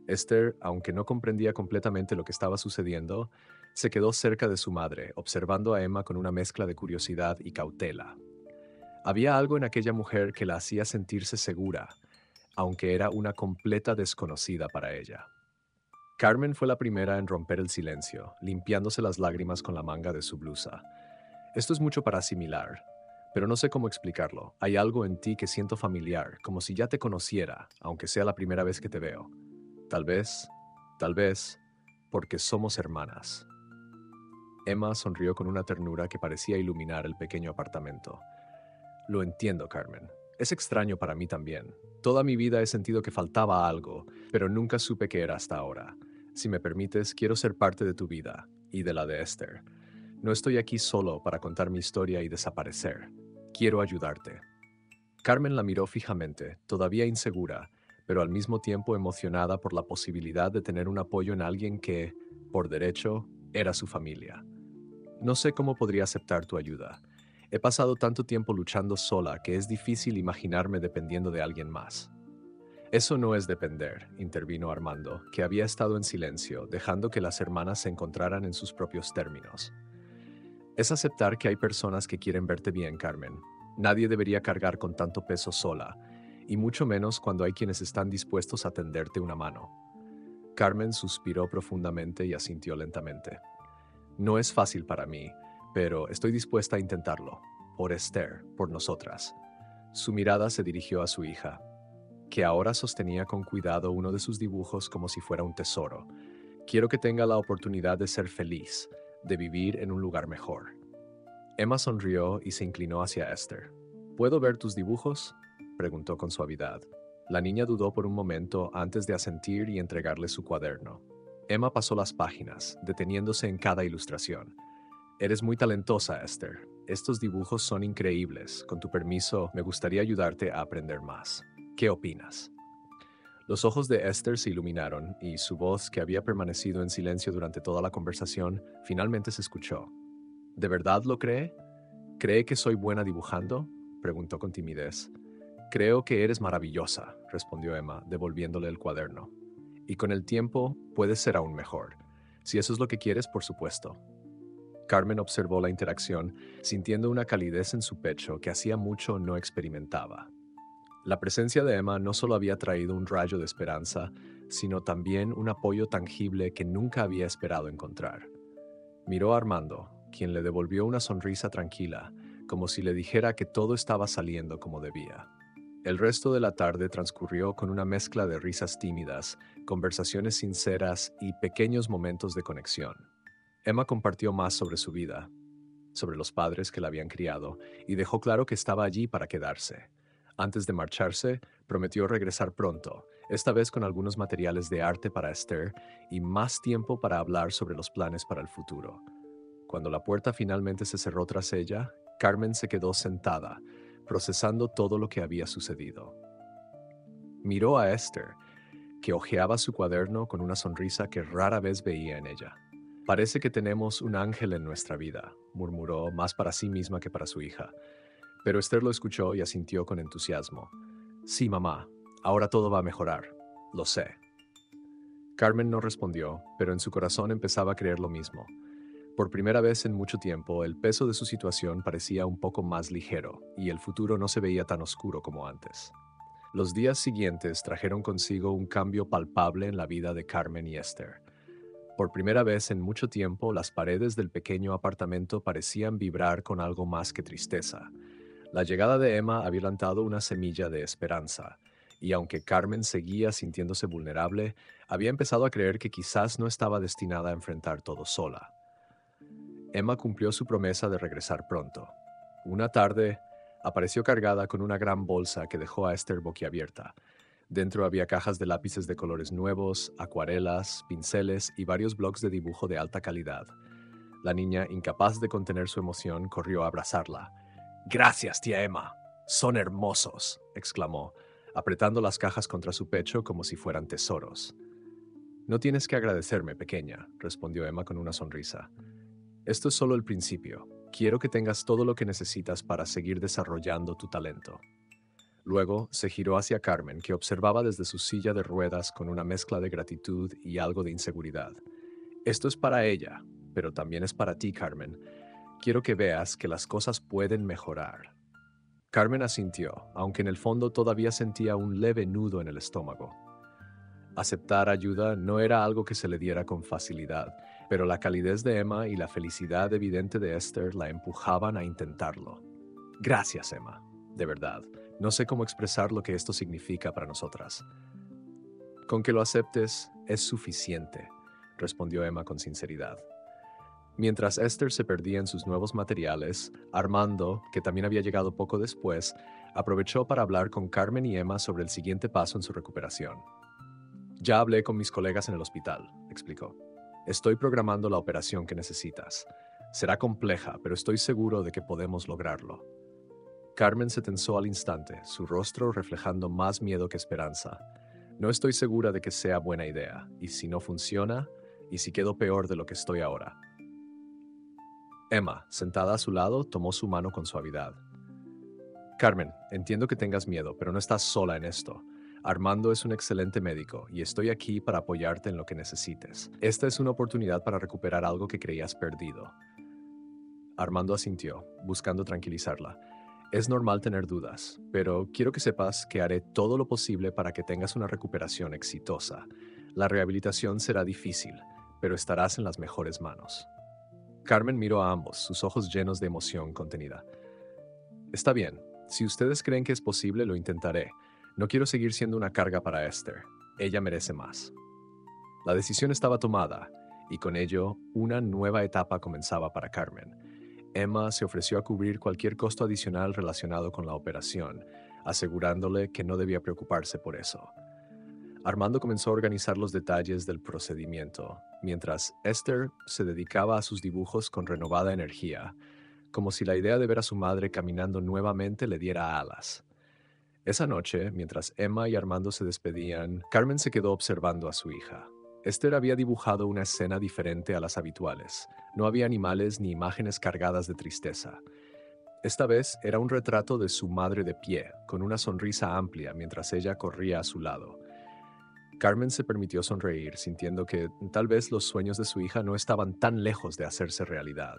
Esther, aunque no comprendía completamente lo que estaba sucediendo, se quedó cerca de su madre, observando a Emma con una mezcla de curiosidad y cautela. Había algo en aquella mujer que la hacía sentirse segura, aunque era una completa desconocida para ella. Carmen fue la primera en romper el silencio, limpiándose las lágrimas con la manga de su blusa. Esto es mucho para asimilar, pero no sé cómo explicarlo. Hay algo en ti que siento familiar, como si ya te conociera, aunque sea la primera vez que te veo. Tal vez, porque somos hermanas. Emma sonrió con una ternura que parecía iluminar el pequeño apartamento. Lo entiendo, Carmen. Es extraño para mí también. Toda mi vida he sentido que faltaba algo, pero nunca supe qué era hasta ahora. Si me permites, quiero ser parte de tu vida y de la de Esther. No estoy aquí solo para contar mi historia y desaparecer. Quiero ayudarte. Carmen la miró fijamente, todavía insegura, pero al mismo tiempo emocionada por la posibilidad de tener un apoyo en alguien que, por derecho, era su familia. No sé cómo podría aceptar tu ayuda. He pasado tanto tiempo luchando sola que es difícil imaginarme dependiendo de alguien más. Eso no es depender, intervino Armando, que había estado en silencio, dejando que las hermanas se encontraran en sus propios términos. Es aceptar que hay personas que quieren verte bien, Carmen. Nadie debería cargar con tanto peso sola, y mucho menos cuando hay quienes están dispuestos a tenderte una mano. Carmen suspiró profundamente y asintió lentamente. No es fácil para mí, pero estoy dispuesta a intentarlo. Por Esther, por nosotras. Su mirada se dirigió a su hija, que ahora sostenía con cuidado uno de sus dibujos como si fuera un tesoro. Quiero que tenga la oportunidad de ser feliz, de vivir en un lugar mejor. Emma sonrió y se inclinó hacia Esther. ¿Puedo ver tus dibujos?, preguntó con suavidad. La niña dudó por un momento antes de asentir y entregarle su cuaderno. Emma pasó las páginas, deteniéndose en cada ilustración. Eres muy talentosa, Esther. Estos dibujos son increíbles. Con tu permiso, me gustaría ayudarte a aprender más. ¿Qué opinas? Los ojos de Esther se iluminaron y su voz, que había permanecido en silencio durante toda la conversación, finalmente se escuchó. ¿De verdad lo cree? ¿Cree que soy buena dibujando?, preguntó con timidez. Creo que eres maravillosa, respondió Emma, devolviéndole el cuaderno. Y con el tiempo puedes ser aún mejor. Si eso es lo que quieres, por supuesto. Carmen observó la interacción, sintiendo una calidez en su pecho que hacía mucho no experimentaba. La presencia de Emma no solo había traído un rayo de esperanza, sino también un apoyo tangible que nunca había esperado encontrar. Miró a Armando, quien le devolvió una sonrisa tranquila, como si le dijera que todo estaba saliendo como debía. El resto de la tarde transcurrió con una mezcla de risas tímidas, conversaciones sinceras y pequeños momentos de conexión. Emma compartió más sobre su vida, sobre los padres que la habían criado, y dejó claro que estaba allí para quedarse. Antes de marcharse, prometió regresar pronto, esta vez con algunos materiales de arte para Esther y más tiempo para hablar sobre los planes para el futuro. Cuando la puerta finalmente se cerró tras ella, Carmen se quedó sentada, procesando todo lo que había sucedido. Miró a Esther, que hojeaba su cuaderno con una sonrisa que rara vez veía en ella. Parece que tenemos un ángel en nuestra vida, murmuró más para sí misma que para su hija. Pero Esther lo escuchó y asintió con entusiasmo. Sí, mamá, ahora todo va a mejorar. Lo sé. Carmen no respondió, pero en su corazón empezaba a creer lo mismo. Por primera vez en mucho tiempo, el peso de su situación parecía un poco más ligero, y el futuro no se veía tan oscuro como antes. Los días siguientes trajeron consigo un cambio palpable en la vida de Carmen y Esther. Por primera vez en mucho tiempo, las paredes del pequeño apartamento parecían vibrar con algo más que tristeza. La llegada de Emma había plantado una semilla de esperanza, y aunque Carmen seguía sintiéndose vulnerable, había empezado a creer que quizás no estaba destinada a enfrentar todo sola. Emma cumplió su promesa de regresar pronto. Una tarde, apareció cargada con una gran bolsa que dejó a Esther boquiabierta. Dentro había cajas de lápices de colores nuevos, acuarelas, pinceles y varios blocs de dibujo de alta calidad. La niña, incapaz de contener su emoción, corrió a abrazarla. «Gracias, tía Emma. Son hermosos», exclamó, apretando las cajas contra su pecho como si fueran tesoros. «No tienes que agradecerme, pequeña», respondió Emma con una sonrisa. «Esto es solo el principio. Quiero que tengas todo lo que necesitas para seguir desarrollando tu talento». Luego se giró hacia Carmen, que observaba desde su silla de ruedas con una mezcla de gratitud y algo de inseguridad. «Esto es para ella, pero también es para ti, Carmen. Quiero que veas que las cosas pueden mejorar». Carmen asintió, aunque en el fondo todavía sentía un leve nudo en el estómago. Aceptar ayuda no era algo que se le diera con facilidad, pero la calidez de Emma y la felicidad evidente de Esther la empujaban a intentarlo. «Gracias, Emma. De verdad, no sé cómo expresar lo que esto significa para nosotras». «Con que lo aceptes es suficiente», respondió Emma con sinceridad. Mientras Esther se perdía en sus nuevos materiales, Armando, que también había llegado poco después, aprovechó para hablar con Carmen y Emma sobre el siguiente paso en su recuperación. «Ya hablé con mis colegas en el hospital», explicó. «Estoy programando la operación que necesitas. Será compleja, pero estoy seguro de que podemos lograrlo». Carmen se tensó al instante, su rostro reflejando más miedo que esperanza. «No estoy segura de que sea buena idea, y si no funciona, y si quedo peor de lo que estoy ahora». Emma, sentada a su lado, tomó su mano con suavidad. «Carmen, entiendo que tengas miedo, pero no estás sola en esto. Armando es un excelente médico y estoy aquí para apoyarte en lo que necesites. Esta es una oportunidad para recuperar algo que creías perdido». Armando asintió, buscando tranquilizarla. «Es normal tener dudas, pero quiero que sepas que haré todo lo posible para que tengas una recuperación exitosa. La rehabilitación será difícil, pero estarás en las mejores manos». Carmen miró a ambos, sus ojos llenos de emoción contenida. «Está bien. Si ustedes creen que es posible, lo intentaré. No quiero seguir siendo una carga para Esther. Ella merece más». La decisión estaba tomada, y con ello, una nueva etapa comenzaba para Carmen. Emma se ofreció a cubrir cualquier costo adicional relacionado con la operación, asegurándole que no debía preocuparse por eso. Armando comenzó a organizar los detalles del procedimiento, mientras Esther se dedicaba a sus dibujos con renovada energía, como si la idea de ver a su madre caminando nuevamente le diera alas. Esa noche, mientras Emma y Armando se despedían, Carmen se quedó observando a su hija. Esther había dibujado una escena diferente a las habituales. No había animales ni imágenes cargadas de tristeza. Esta vez era un retrato de su madre de pie, con una sonrisa amplia mientras ella corría a su lado. Carmen se permitió sonreír, sintiendo que tal vez los sueños de su hija no estaban tan lejos de hacerse realidad.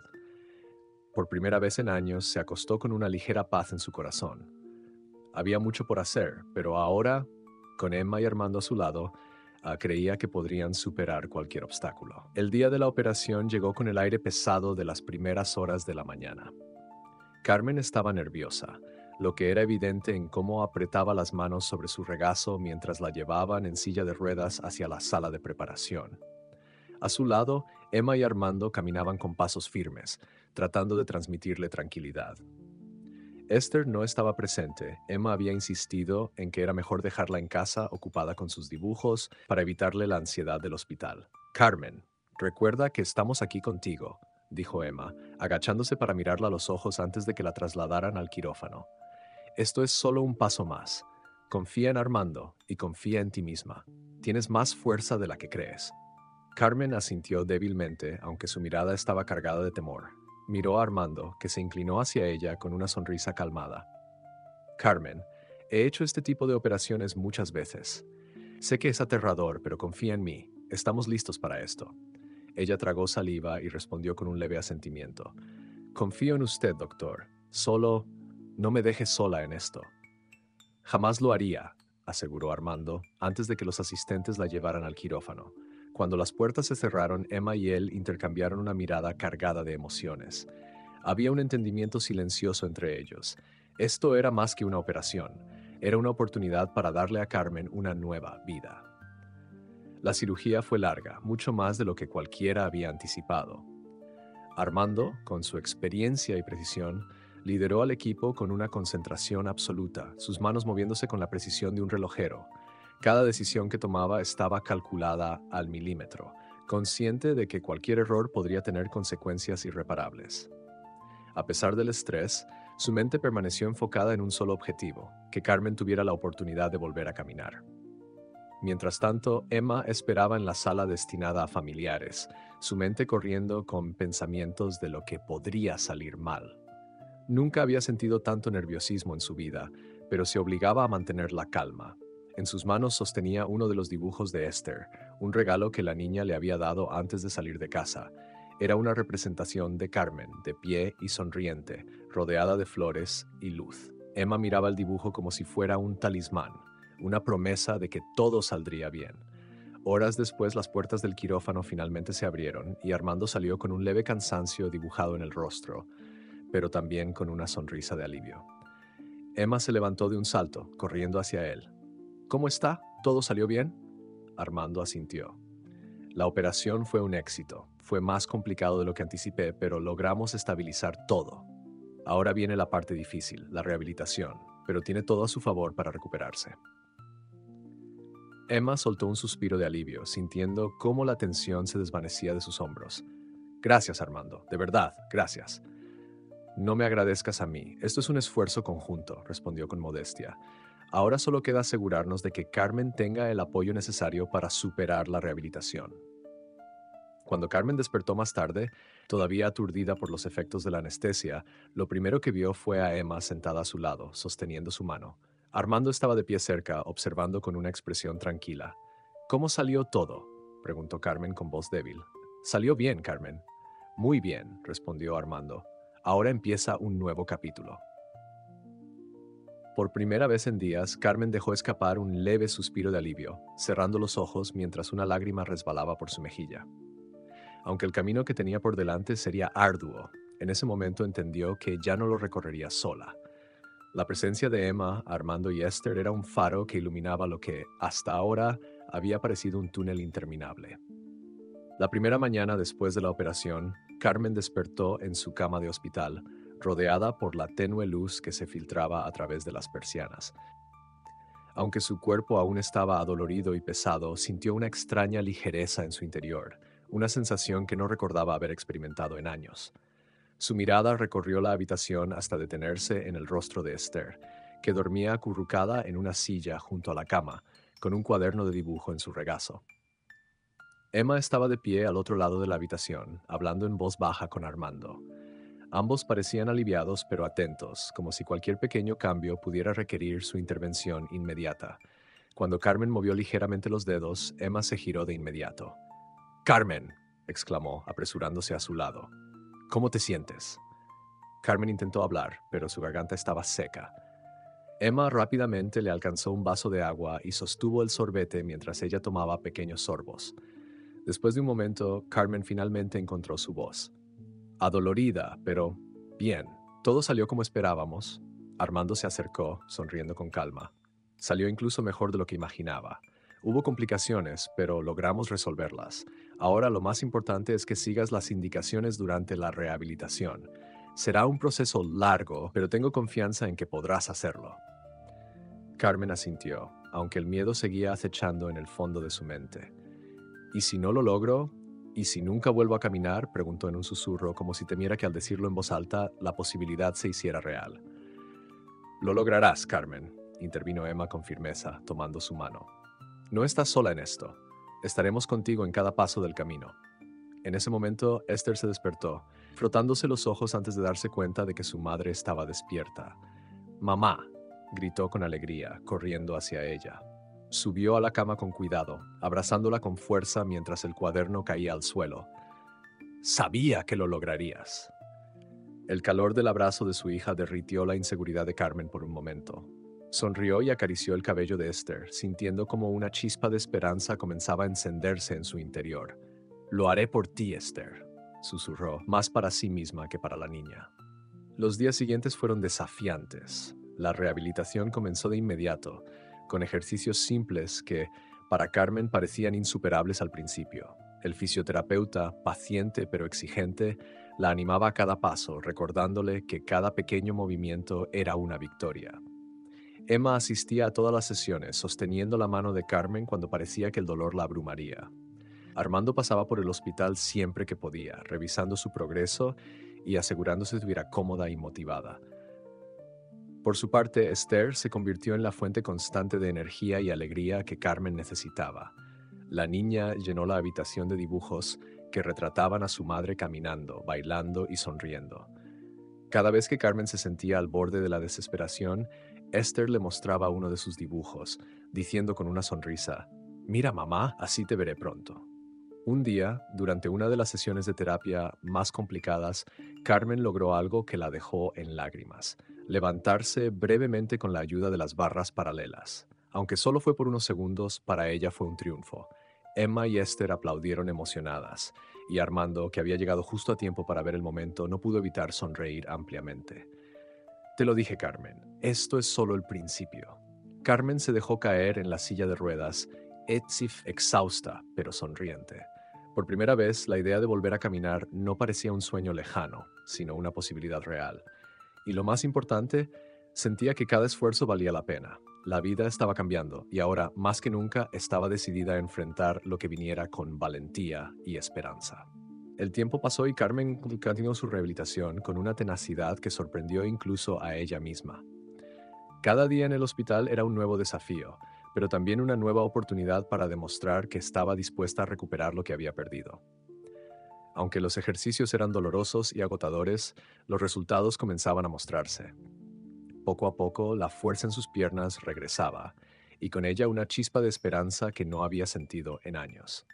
Por primera vez en años, se acostó con una ligera paz en su corazón. Había mucho por hacer, pero ahora, con Emma y Armando a su lado, creía que podrían superar cualquier obstáculo. El día de la operación llegó con el aire pesado de las primeras horas de la mañana. Carmen estaba nerviosa. lo que era evidente en cómo apretaba las manos sobre su regazo mientras la llevaban en silla de ruedas hacia la sala de preparación. A su lado, Emma y Armando caminaban con pasos firmes, tratando de transmitirle tranquilidad. Esther no estaba presente. Emma había insistido en que era mejor dejarla en casa ocupada con sus dibujos para evitarle la ansiedad del hospital. Carmen, recuerda que estamos aquí contigo, dijo Emma, agachándose para mirarla a los ojos antes de que la trasladaran al quirófano. Esto es solo un paso más. Confía en Armando y confía en ti misma. Tienes más fuerza de la que crees. Carmen asintió débilmente, aunque su mirada estaba cargada de temor. Miró a Armando, que se inclinó hacia ella con una sonrisa calmada. Carmen, he hecho este tipo de operaciones muchas veces. Sé que es aterrador, pero confía en mí. Estamos listos para esto. Ella tragó saliva y respondió con un leve asentimiento. Confío en usted, doctor. Solo no me deje sola en esto. Jamás lo haría, aseguró Armando, antes de que los asistentes la llevaran al quirófano. Cuando las puertas se cerraron, Emma y él intercambiaron una mirada cargada de emociones. Había un entendimiento silencioso entre ellos. Esto era más que una operación. Era una oportunidad para darle a Carmen una nueva vida. La cirugía fue larga, mucho más de lo que cualquiera había anticipado. Armando, con su experiencia y precisión, lideró al equipo con una concentración absoluta, sus manos moviéndose con la precisión de un relojero. Cada decisión que tomaba estaba calculada al milímetro, consciente de que cualquier error podría tener consecuencias irreparables. A pesar del estrés, su mente permaneció enfocada en un solo objetivo, que Carmen tuviera la oportunidad de volver a caminar. Mientras tanto, Emma esperaba en la sala destinada a familiares, su mente corriendo con pensamientos de lo que podría salir mal. Nunca había sentido tanto nerviosismo en su vida, pero se obligaba a mantener la calma. En sus manos sostenía uno de los dibujos de Esther, un regalo que la niña le había dado antes de salir de casa. Era una representación de Carmen, de pie y sonriente, rodeada de flores y luz. Emma miraba el dibujo como si fuera un talismán, una promesa de que todo saldría bien. Horas después, las puertas del quirófano finalmente se abrieron y Armando salió con un leve cansancio dibujado en el rostro, pero también con una sonrisa de alivio. Emma se levantó de un salto, corriendo hacia él. ¿Cómo está? ¿Todo salió bien? Armando asintió. La operación fue un éxito. Fue más complicado de lo que anticipé, pero logramos estabilizar todo. Ahora viene la parte difícil, la rehabilitación, pero tiene todo a su favor para recuperarse. Emma soltó un suspiro de alivio, sintiendo cómo la tensión se desvanecía de sus hombros. Gracias, Armando. De verdad, gracias. No me agradezcas a mí. Esto es un esfuerzo conjunto, respondió con modestia. Ahora solo queda asegurarnos de que Carmen tenga el apoyo necesario para superar la rehabilitación. Cuando Carmen despertó más tarde, todavía aturdida por los efectos de la anestesia, lo primero que vio fue a Emma sentada a su lado, sosteniendo su mano. Armando estaba de pie cerca, observando con una expresión tranquila. ¿Cómo salió todo?, preguntó Carmen con voz débil. Salió bien, Carmen. Muy bien, respondió Armando. Ahora empieza un nuevo capítulo. Por primera vez en días, Carmen dejó escapar un leve suspiro de alivio, cerrando los ojos mientras una lágrima resbalaba por su mejilla. Aunque el camino que tenía por delante sería arduo, en ese momento entendió que ya no lo recorrería sola. La presencia de Emma, Armando y Esther era un faro que iluminaba lo que, hasta ahora, había parecido un túnel interminable. La primera mañana después de la operación, Carmen despertó en su cama de hospital, rodeada por la tenue luz que se filtraba a través de las persianas. Aunque su cuerpo aún estaba adolorido y pesado, sintió una extraña ligereza en su interior, una sensación que no recordaba haber experimentado en años. Su mirada recorrió la habitación hasta detenerse en el rostro de Esther, que dormía acurrucada en una silla junto a la cama, con un cuaderno de dibujo en su regazo. Emma estaba de pie al otro lado de la habitación, hablando en voz baja con Armando. Ambos parecían aliviados pero atentos, como si cualquier pequeño cambio pudiera requerir su intervención inmediata. Cuando Carmen movió ligeramente los dedos, Emma se giró de inmediato. «¡Carmen!», exclamó, apresurándose a su lado. «¿Cómo te sientes?». Carmen intentó hablar, pero su garganta estaba seca. Emma rápidamente le alcanzó un vaso de agua y sostuvo el sorbete mientras ella tomaba pequeños sorbos. Después de un momento, Carmen finalmente encontró su voz. Adolorida, pero bien, todo salió como esperábamos. Armando se acercó, sonriendo con calma. Salió incluso mejor de lo que imaginaba. Hubo complicaciones, pero logramos resolverlas. Ahora lo más importante es que sigas las indicaciones durante la rehabilitación. Será un proceso largo, pero tengo confianza en que podrás hacerlo. Carmen asintió, aunque el miedo seguía acechando en el fondo de su mente. ¿Y si no lo logro? ¿Y si nunca vuelvo a caminar?, preguntó en un susurro, como si temiera que al decirlo en voz alta la posibilidad se hiciera real. Lo lograrás, Carmen, intervino Emma con firmeza, tomando su mano. No estás sola en esto. Estaremos contigo en cada paso del camino. En ese momento, Esther se despertó, frotándose los ojos antes de darse cuenta de que su madre estaba despierta. «Mamá», gritó con alegría, corriendo hacia ella. Subió a la cama con cuidado, abrazándola con fuerza mientras el cuaderno caía al suelo. «Sabía que lo lograrías». El calor del abrazo de su hija derritió la inseguridad de Carmen por un momento. Sonrió y acarició el cabello de Esther, sintiendo como una chispa de esperanza comenzaba a encenderse en su interior. «Lo haré por ti, Esther», susurró, más para sí misma que para la niña. Los días siguientes fueron desafiantes. La rehabilitación comenzó de inmediato, con ejercicios simples que, para Carmen, parecían insuperables al principio. El fisioterapeuta, paciente pero exigente, la animaba a cada paso, recordándole que cada pequeño movimiento era una victoria. Emma asistía a todas las sesiones, sosteniendo la mano de Carmen cuando parecía que el dolor la abrumaría. Armando pasaba por el hospital siempre que podía, revisando su progreso y asegurándose de estuviera cómoda y motivada. Por su parte, Esther se convirtió en la fuente constante de energía y alegría que Carmen necesitaba. La niña llenó la habitación de dibujos que retrataban a su madre caminando, bailando y sonriendo. Cada vez que Carmen se sentía al borde de la desesperación, Esther le mostraba uno de sus dibujos, diciendo con una sonrisa, «Mira, mamá, así te veré pronto». Un día, durante una de las sesiones de terapia más complicadas, Carmen logró algo que la dejó en lágrimas: levantarse brevemente con la ayuda de las barras paralelas. Aunque solo fue por unos segundos, para ella fue un triunfo. Emma y Esther aplaudieron emocionadas, y Armando, que había llegado justo a tiempo para ver el momento, no pudo evitar sonreír ampliamente. «Te lo dije, Carmen, esto es solo el principio». Carmen se dejó caer en la silla de ruedas, exhausta, pero sonriente. Por primera vez, la idea de volver a caminar no parecía un sueño lejano, sino una posibilidad real. Y lo más importante, sentía que cada esfuerzo valía la pena. La vida estaba cambiando y ahora, más que nunca, estaba decidida a enfrentar lo que viniera con valentía y esperanza. El tiempo pasó y Carmen continuó su rehabilitación con una tenacidad que sorprendió incluso a ella misma. Cada día en el hospital era un nuevo desafío, pero también una nueva oportunidad para demostrar que estaba dispuesta a recuperar lo que había perdido. Aunque los ejercicios eran dolorosos y agotadores, los resultados comenzaban a mostrarse. Poco a poco, la fuerza en sus piernas regresaba, y con ella una chispa de esperanza que no había sentido en años.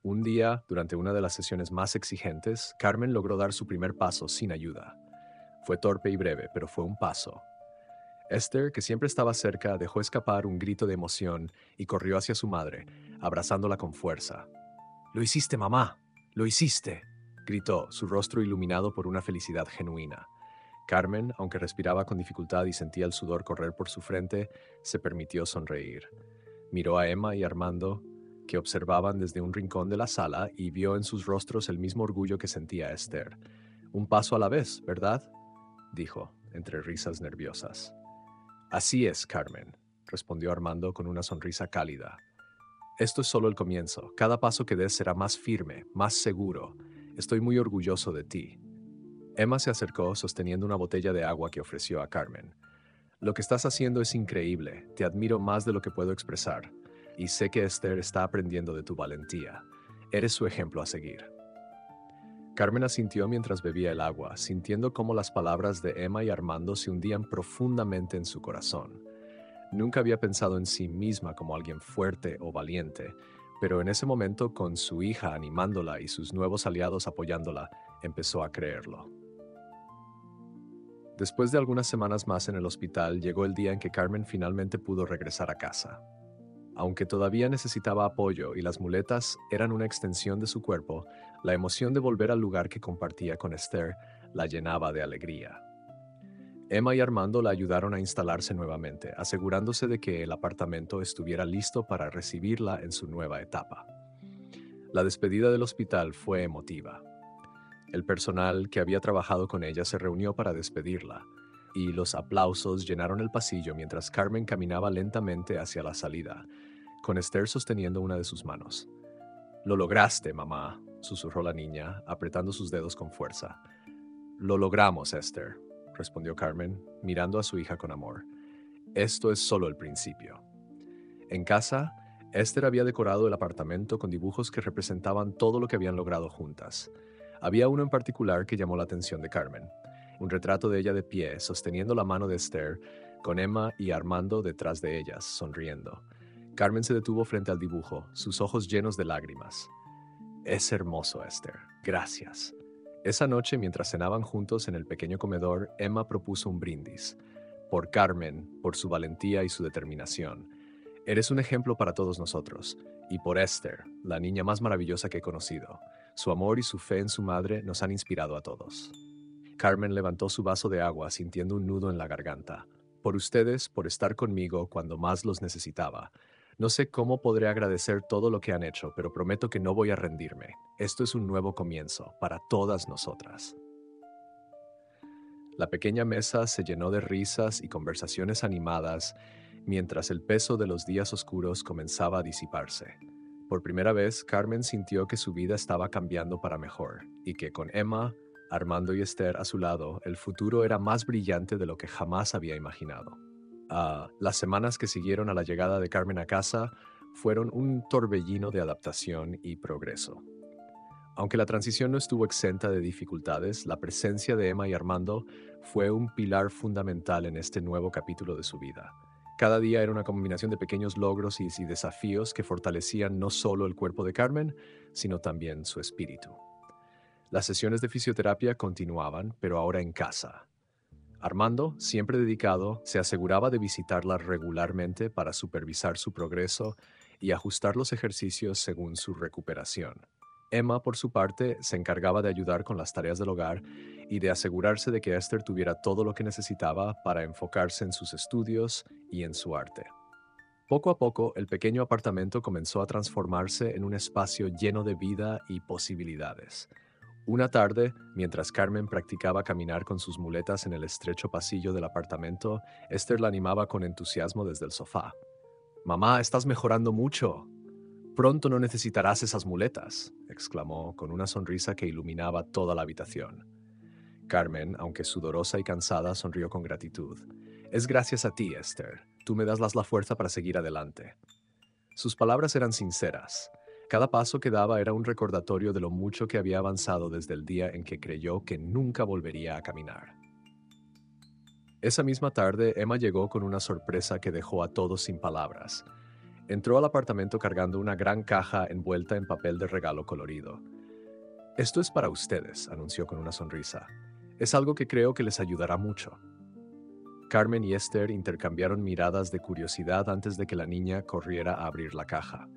Un día, durante una de las sesiones más exigentes, Carmen logró dar su primer paso sin ayuda. Fue torpe y breve, pero fue un paso. Esther, que siempre estaba cerca, dejó escapar un grito de emoción y corrió hacia su madre, abrazándola con fuerza. «¡Lo hiciste, mamá! ¡Lo hiciste!», gritó, su rostro iluminado por una felicidad genuina. Carmen, aunque respiraba con dificultad y sentía el sudor correr por su frente, se permitió sonreír. Miró a Emma y Armando, que observaban desde un rincón de la sala, y vio en sus rostros el mismo orgullo que sentía Esther. «Un paso a la vez, ¿verdad?», dijo, entre risas nerviosas. «Así es, Carmen», respondió Armando con una sonrisa cálida. «Esto es solo el comienzo. Cada paso que des será más firme, más seguro. Estoy muy orgulloso de ti». Emma se acercó sosteniendo una botella de agua que ofreció a Carmen. «Lo que estás haciendo es increíble. Te admiro más de lo que puedo expresar. Y sé que Esther está aprendiendo de tu valentía. Eres su ejemplo a seguir». Carmen asintió mientras bebía el agua, sintiendo cómo las palabras de Emma y Armando se hundían profundamente en su corazón. Nunca había pensado en sí misma como alguien fuerte o valiente, pero en ese momento, con su hija animándola y sus nuevos aliados apoyándola, empezó a creerlo. Después de algunas semanas más en el hospital, llegó el día en que Carmen finalmente pudo regresar a casa. Aunque todavía necesitaba apoyo y las muletas eran una extensión de su cuerpo, la emoción de volver al lugar que compartía con Esther la llenaba de alegría. Emma y Armando la ayudaron a instalarse nuevamente, asegurándose de que el apartamento estuviera listo para recibirla en su nueva etapa. La despedida del hospital fue emotiva. El personal que había trabajado con ella se reunió para despedirla, y los aplausos llenaron el pasillo mientras Carmen caminaba lentamente hacia la salida, con Esther sosteniendo una de sus manos. «Lo lograste, mamá», susurró la niña, apretando sus dedos con fuerza. «Lo logramos, Esther», respondió Carmen, mirando a su hija con amor. «Esto es solo el principio». En casa, Esther había decorado el apartamento con dibujos que representaban todo lo que habían logrado juntas. Había uno en particular que llamó la atención de Carmen. Un retrato de ella de pie, sosteniendo la mano de Esther, con Emma y Armando detrás de ellas, sonriendo. Carmen se detuvo frente al dibujo, sus ojos llenos de lágrimas. «Es hermoso, Esther. Gracias». Esa noche, mientras cenaban juntos en el pequeño comedor, Emma propuso un brindis. «Por Carmen, por su valentía y su determinación. Eres un ejemplo para todos nosotros. Y por Esther, la niña más maravillosa que he conocido. Su amor y su fe en su madre nos han inspirado a todos». Carmen levantó su vaso de agua sintiendo un nudo en la garganta. «Por ustedes, por estar conmigo cuando más los necesitaba. No sé cómo podré agradecer todo lo que han hecho, pero prometo que no voy a rendirme. Esto es un nuevo comienzo para todas nosotras». La pequeña mesa se llenó de risas y conversaciones animadas mientras el peso de los días oscuros comenzaba a disiparse. Por primera vez, Carmen sintió que su vida estaba cambiando para mejor y que con Emma, Armando y Esther a su lado, el futuro era más brillante de lo que jamás había imaginado. Las semanas que siguieron a la llegada de Carmen a casa fueron un torbellino de adaptación y progreso. Aunque la transición no estuvo exenta de dificultades, la presencia de Emma y Armando fue un pilar fundamental en este nuevo capítulo de su vida. Cada día era una combinación de pequeños logros y desafíos que fortalecían no solo el cuerpo de Carmen, sino también su espíritu. Las sesiones de fisioterapia continuaban, pero ahora en casa. Armando, siempre dedicado, se aseguraba de visitarla regularmente para supervisar su progreso y ajustar los ejercicios según su recuperación. Emma, por su parte, se encargaba de ayudar con las tareas del hogar y de asegurarse de que Esther tuviera todo lo que necesitaba para enfocarse en sus estudios y en su arte. Poco a poco, el pequeño apartamento comenzó a transformarse en un espacio lleno de vida y posibilidades. Una tarde, mientras Carmen practicaba caminar con sus muletas en el estrecho pasillo del apartamento, Esther la animaba con entusiasmo desde el sofá. «Mamá, estás mejorando mucho. Pronto no necesitarás esas muletas», exclamó con una sonrisa que iluminaba toda la habitación. Carmen, aunque sudorosa y cansada, sonrió con gratitud. «Es gracias a ti, Esther. Tú me das la fuerza para seguir adelante». Sus palabras eran sinceras. Cada paso que daba era un recordatorio de lo mucho que había avanzado desde el día en que creyó que nunca volvería a caminar. Esa misma tarde, Emma llegó con una sorpresa que dejó a todos sin palabras. Entró al apartamento cargando una gran caja envuelta en papel de regalo colorido. «Esto es para ustedes», anunció con una sonrisa. «Es algo que creo que les ayudará mucho». Carmen y Esther intercambiaron miradas de curiosidad antes de que la niña corriera a abrir la caja.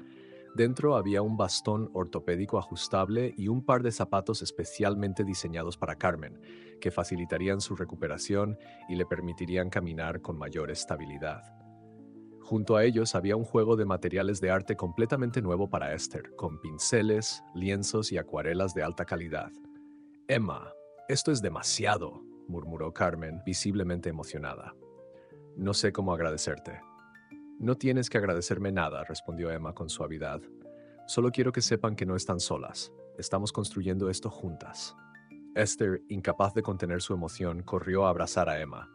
Dentro había un bastón ortopédico ajustable y un par de zapatos especialmente diseñados para Carmen, que facilitarían su recuperación y le permitirían caminar con mayor estabilidad. Junto a ellos había un juego de materiales de arte completamente nuevo para Esther, con pinceles, lienzos y acuarelas de alta calidad. «Emma, esto es demasiado», murmuró Carmen, visiblemente emocionada. «No sé cómo agradecerte». «No tienes que agradecerme nada», respondió Emma con suavidad. «Solo quiero que sepan que no están solas. Estamos construyendo esto juntas». Esther, incapaz de contener su emoción, corrió a abrazar a Emma.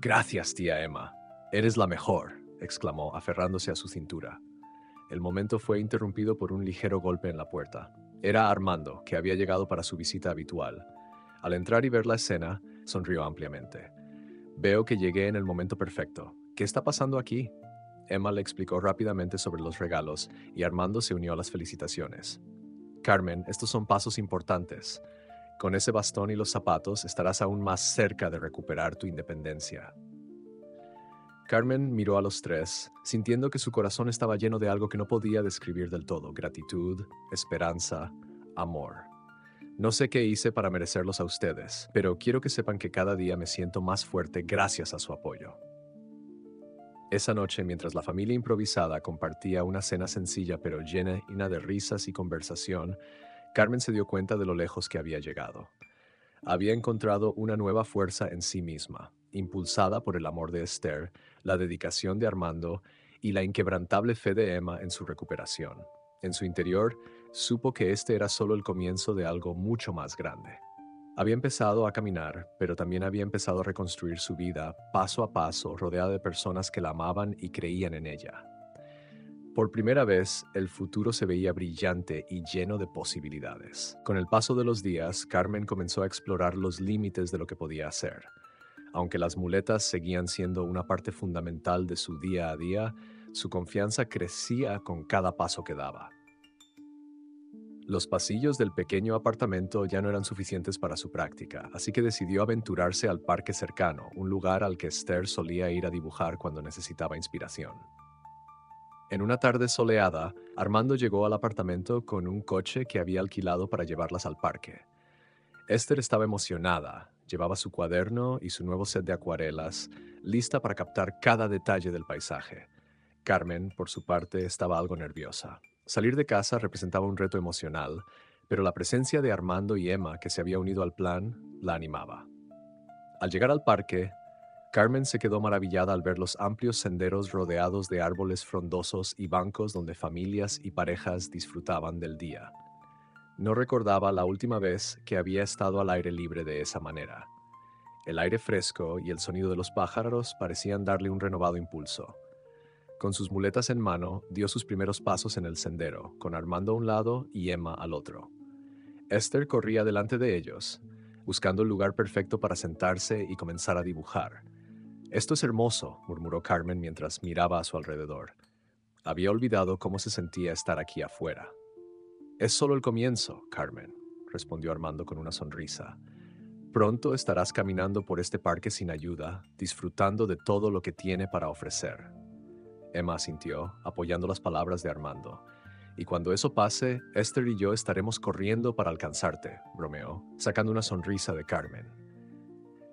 «Gracias, tía Emma. Eres la mejor», exclamó, aferrándose a su cintura. El momento fue interrumpido por un ligero golpe en la puerta. Era Armando, que había llegado para su visita habitual. Al entrar y ver la escena, sonrió ampliamente. «Veo que llegué en el momento perfecto. ¿Qué está pasando aquí?». Emma le explicó rápidamente sobre los regalos y Armando se unió a las felicitaciones. «Carmen, estos son pasos importantes. Con ese bastón y los zapatos estarás aún más cerca de recuperar tu independencia». Carmen miró a los tres, sintiendo que su corazón estaba lleno de algo que no podía describir del todo: gratitud, esperanza, amor. No sé qué hice para merecerlos a ustedes, pero quiero que sepan que cada día me siento más fuerte gracias a su apoyo. Esa noche, mientras la familia improvisada compartía una cena sencilla pero llena de risas y conversación, Carmen se dio cuenta de lo lejos que había llegado. Había encontrado una nueva fuerza en sí misma, impulsada por el amor de Esther, la dedicación de Armando y la inquebrantable fe de Emma en su recuperación. En su interior, supo que este era solo el comienzo de algo mucho más grande. Había empezado a caminar, pero también había empezado a reconstruir su vida paso a paso, rodeada de personas que la amaban y creían en ella. Por primera vez, el futuro se veía brillante y lleno de posibilidades. Con el paso de los días, Carmen comenzó a explorar los límites de lo que podía hacer. Aunque las muletas seguían siendo una parte fundamental de su día a día, su confianza crecía con cada paso que daba. Los pasillos del pequeño apartamento ya no eran suficientes para su práctica, así que decidió aventurarse al parque cercano, un lugar al que Esther solía ir a dibujar cuando necesitaba inspiración. En una tarde soleada, Armando llegó al apartamento con un coche que había alquilado para llevarlas al parque. Esther estaba emocionada, llevaba su cuaderno y su nuevo set de acuarelas, lista para captar cada detalle del paisaje. Carmen, por su parte, estaba algo nerviosa. Salir de casa representaba un reto emocional, pero la presencia de Armando y Emma, que se había unido al plan, la animaba. Al llegar al parque, Carmen se quedó maravillada al ver los amplios senderos rodeados de árboles frondosos y bancos donde familias y parejas disfrutaban del día. No recordaba la última vez que había estado al aire libre de esa manera. El aire fresco y el sonido de los pájaros parecían darle un renovado impulso. Con sus muletas en mano, dio sus primeros pasos en el sendero, con Armando a un lado y Emma al otro. Esther corría delante de ellos, buscando el lugar perfecto para sentarse y comenzar a dibujar. «Esto es hermoso», murmuró Carmen mientras miraba a su alrededor. Había olvidado cómo se sentía estar aquí afuera. «Es solo el comienzo, Carmen», respondió Armando con una sonrisa. «Pronto estarás caminando por este parque sin ayuda, disfrutando de todo lo que tiene para ofrecer». Emma asintió, apoyando las palabras de Armando. «Y cuando eso pase, Esther y yo estaremos corriendo para alcanzarte», bromeó, sacando una sonrisa de Carmen.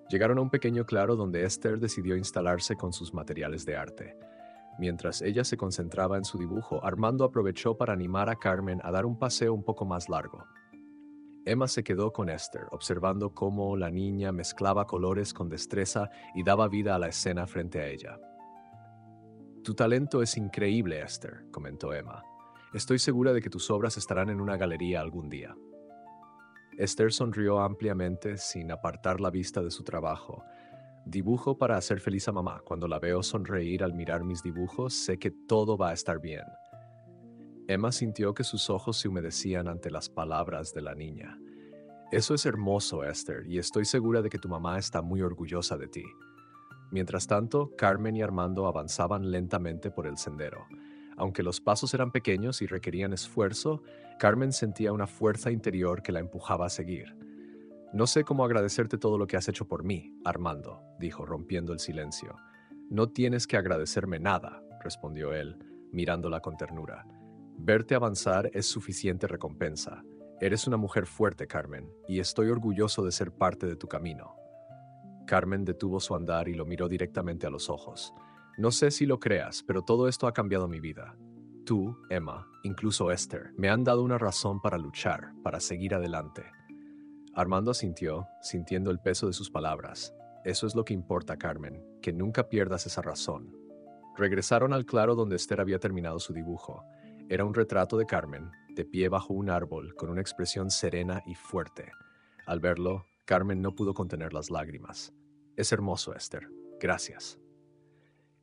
Llegaron a un pequeño claro donde Esther decidió instalarse con sus materiales de arte. Mientras ella se concentraba en su dibujo, Armando aprovechó para animar a Carmen a dar un paseo un poco más largo. Emma se quedó con Esther, observando cómo la niña mezclaba colores con destreza y daba vida a la escena frente a ella. «Tu talento es increíble, Esther», comentó Emma. «Estoy segura de que tus obras estarán en una galería algún día». Esther sonrió ampliamente sin apartar la vista de su trabajo. «Dibujo para hacer feliz a mamá. Cuando la veo sonreír al mirar mis dibujos, sé que todo va a estar bien». Emma sintió que sus ojos se humedecían ante las palabras de la niña. «Eso es hermoso, Esther, y estoy segura de que tu mamá está muy orgullosa de ti». Mientras tanto, Carmen y Armando avanzaban lentamente por el sendero. Aunque los pasos eran pequeños y requerían esfuerzo, Carmen sentía una fuerza interior que la empujaba a seguir. «No sé cómo agradecerte todo lo que has hecho por mí, Armando», dijo, rompiendo el silencio. «No tienes que agradecerme nada», respondió él, mirándola con ternura. «Verte avanzar es suficiente recompensa. Eres una mujer fuerte, Carmen, y estoy orgulloso de ser parte de tu camino». Carmen detuvo su andar y lo miró directamente a los ojos. «No sé si lo creas, pero todo esto ha cambiado mi vida. Tú, Emma, incluso Esther, me han dado una razón para luchar, para seguir adelante». Armando asintió, sintiendo el peso de sus palabras. «Eso es lo que importa, Carmen, que nunca pierdas esa razón». Regresaron al claro donde Esther había terminado su dibujo. Era un retrato de Carmen, de pie bajo un árbol, con una expresión serena y fuerte. Al verlo, Carmen no pudo contener las lágrimas. «Es hermoso, Esther. Gracias».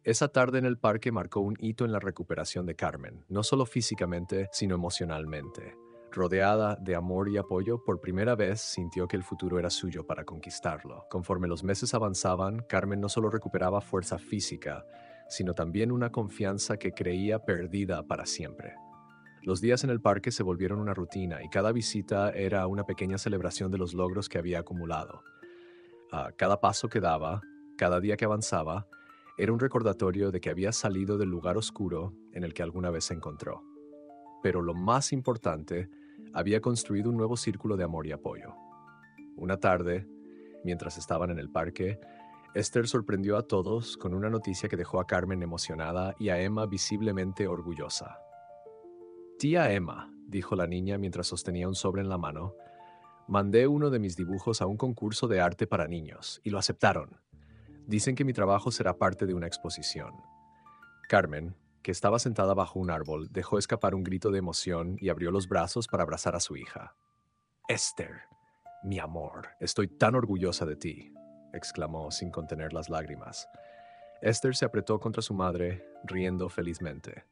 Esa tarde en el parque marcó un hito en la recuperación de Carmen, no solo físicamente, sino emocionalmente. Rodeada de amor y apoyo, por primera vez sintió que el futuro era suyo para conquistarlo. Conforme los meses avanzaban, Carmen no solo recuperaba fuerza física, sino también una confianza que creía perdida para siempre. Los días en el parque se volvieron una rutina y cada visita era una pequeña celebración de los logros que había acumulado. Cada paso que daba, cada día que avanzaba, era un recordatorio de que había salido del lugar oscuro en el que alguna vez se encontró. Pero lo más importante había construido un nuevo círculo de amor y apoyo. Una tarde, mientras estaban en el parque, Esther sorprendió a todos con una noticia que dejó a Carmen emocionada y a Emma visiblemente orgullosa. «Tía Emma», dijo la niña mientras sostenía un sobre en la mano, «mandé uno de mis dibujos a un concurso de arte para niños y lo aceptaron. Dicen que mi trabajo será parte de una exposición». Carmen, que estaba sentada bajo un árbol, dejó escapar un grito de emoción y abrió los brazos para abrazar a su hija. «Esther, mi amor, estoy tan orgullosa de ti», exclamó sin contener las lágrimas. Esther se apretó contra su madre, riendo felizmente.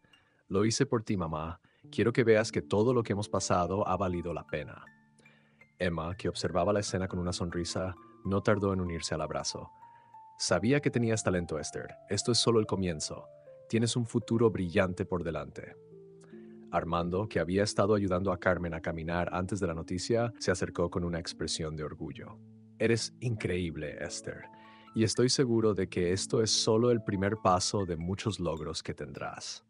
«Lo hice por ti, mamá. Quiero que veas que todo lo que hemos pasado ha valido la pena». Emma, que observaba la escena con una sonrisa, no tardó en unirse al abrazo. «Sabía que tenías talento, Esther. Esto es solo el comienzo. Tienes un futuro brillante por delante». Armando, que había estado ayudando a Carmen a caminar antes de la noticia, se acercó con una expresión de orgullo. «Eres increíble, Esther, y estoy seguro de que esto es solo el primer paso de muchos logros que tendrás».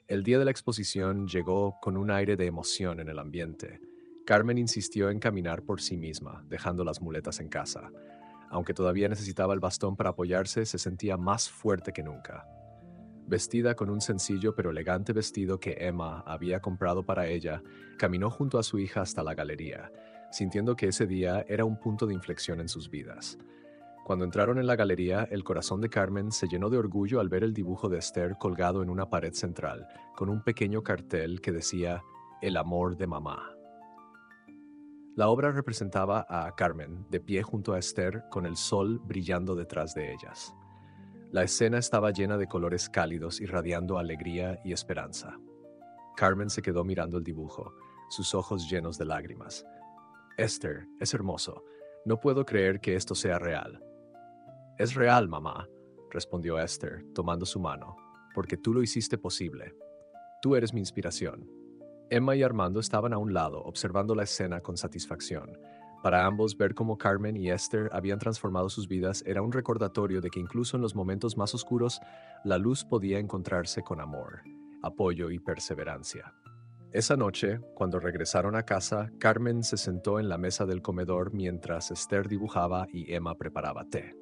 El día de la exposición llegó con un aire de emoción en el ambiente. Carmen insistió en caminar por sí misma, dejando las muletas en casa. Aunque todavía necesitaba el bastón para apoyarse, se sentía más fuerte que nunca. Vestida con un sencillo pero elegante vestido que Emma había comprado para ella, caminó junto a su hija hasta la galería, sintiendo que ese día era un punto de inflexión en sus vidas. Cuando entraron en la galería, el corazón de Carmen se llenó de orgullo al ver el dibujo de Esther colgado en una pared central, con un pequeño cartel que decía «El amor de mamá». La obra representaba a Carmen de pie junto a Esther con el sol brillando detrás de ellas. La escena estaba llena de colores cálidos irradiando alegría y esperanza. Carmen se quedó mirando el dibujo, sus ojos llenos de lágrimas. «Esther, es hermoso. No puedo creer que esto sea real». «Es real, mamá», respondió Esther, tomando su mano, «porque tú lo hiciste posible. Tú eres mi inspiración». Emma y Armando estaban a un lado, observando la escena con satisfacción. Para ambos, ver cómo Carmen y Esther habían transformado sus vidas era un recordatorio de que incluso en los momentos más oscuros, la luz podía encontrarse con amor, apoyo y perseverancia. Esa noche, cuando regresaron a casa, Carmen se sentó en la mesa del comedor mientras Esther dibujaba y Emma preparaba té.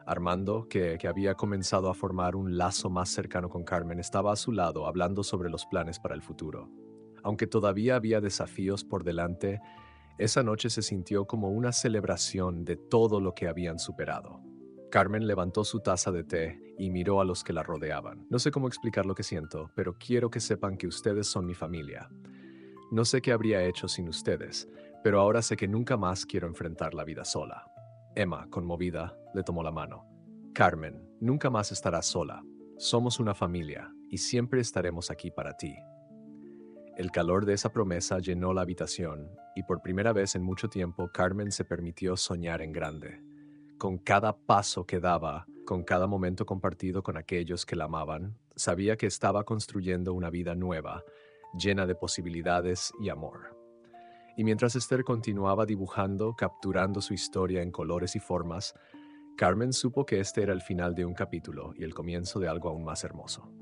Armando, que había comenzado a formar un lazo más cercano con Carmen, estaba a su lado hablando sobre los planes para el futuro. Aunque todavía había desafíos por delante, esa noche se sintió como una celebración de todo lo que habían superado. Carmen levantó su taza de té y miró a los que la rodeaban. «No sé cómo explicar lo que siento, pero quiero que sepan que ustedes son mi familia. No sé qué habría hecho sin ustedes, pero ahora sé que nunca más quiero enfrentar la vida sola». Emma, conmovida, le tomó la mano. «Carmen, nunca más estarás sola. Somos una familia y siempre estaremos aquí para ti». El calor de esa promesa llenó la habitación y por primera vez en mucho tiempo Carmen se permitió soñar en grande. Con cada paso que daba, con cada momento compartido con aquellos que la amaban, sabía que estaba construyendo una vida nueva, llena de posibilidades y amor. Y mientras Esther continuaba dibujando, capturando su historia en colores y formas, Carmen supo que este era el final de un capítulo y el comienzo de algo aún más hermoso.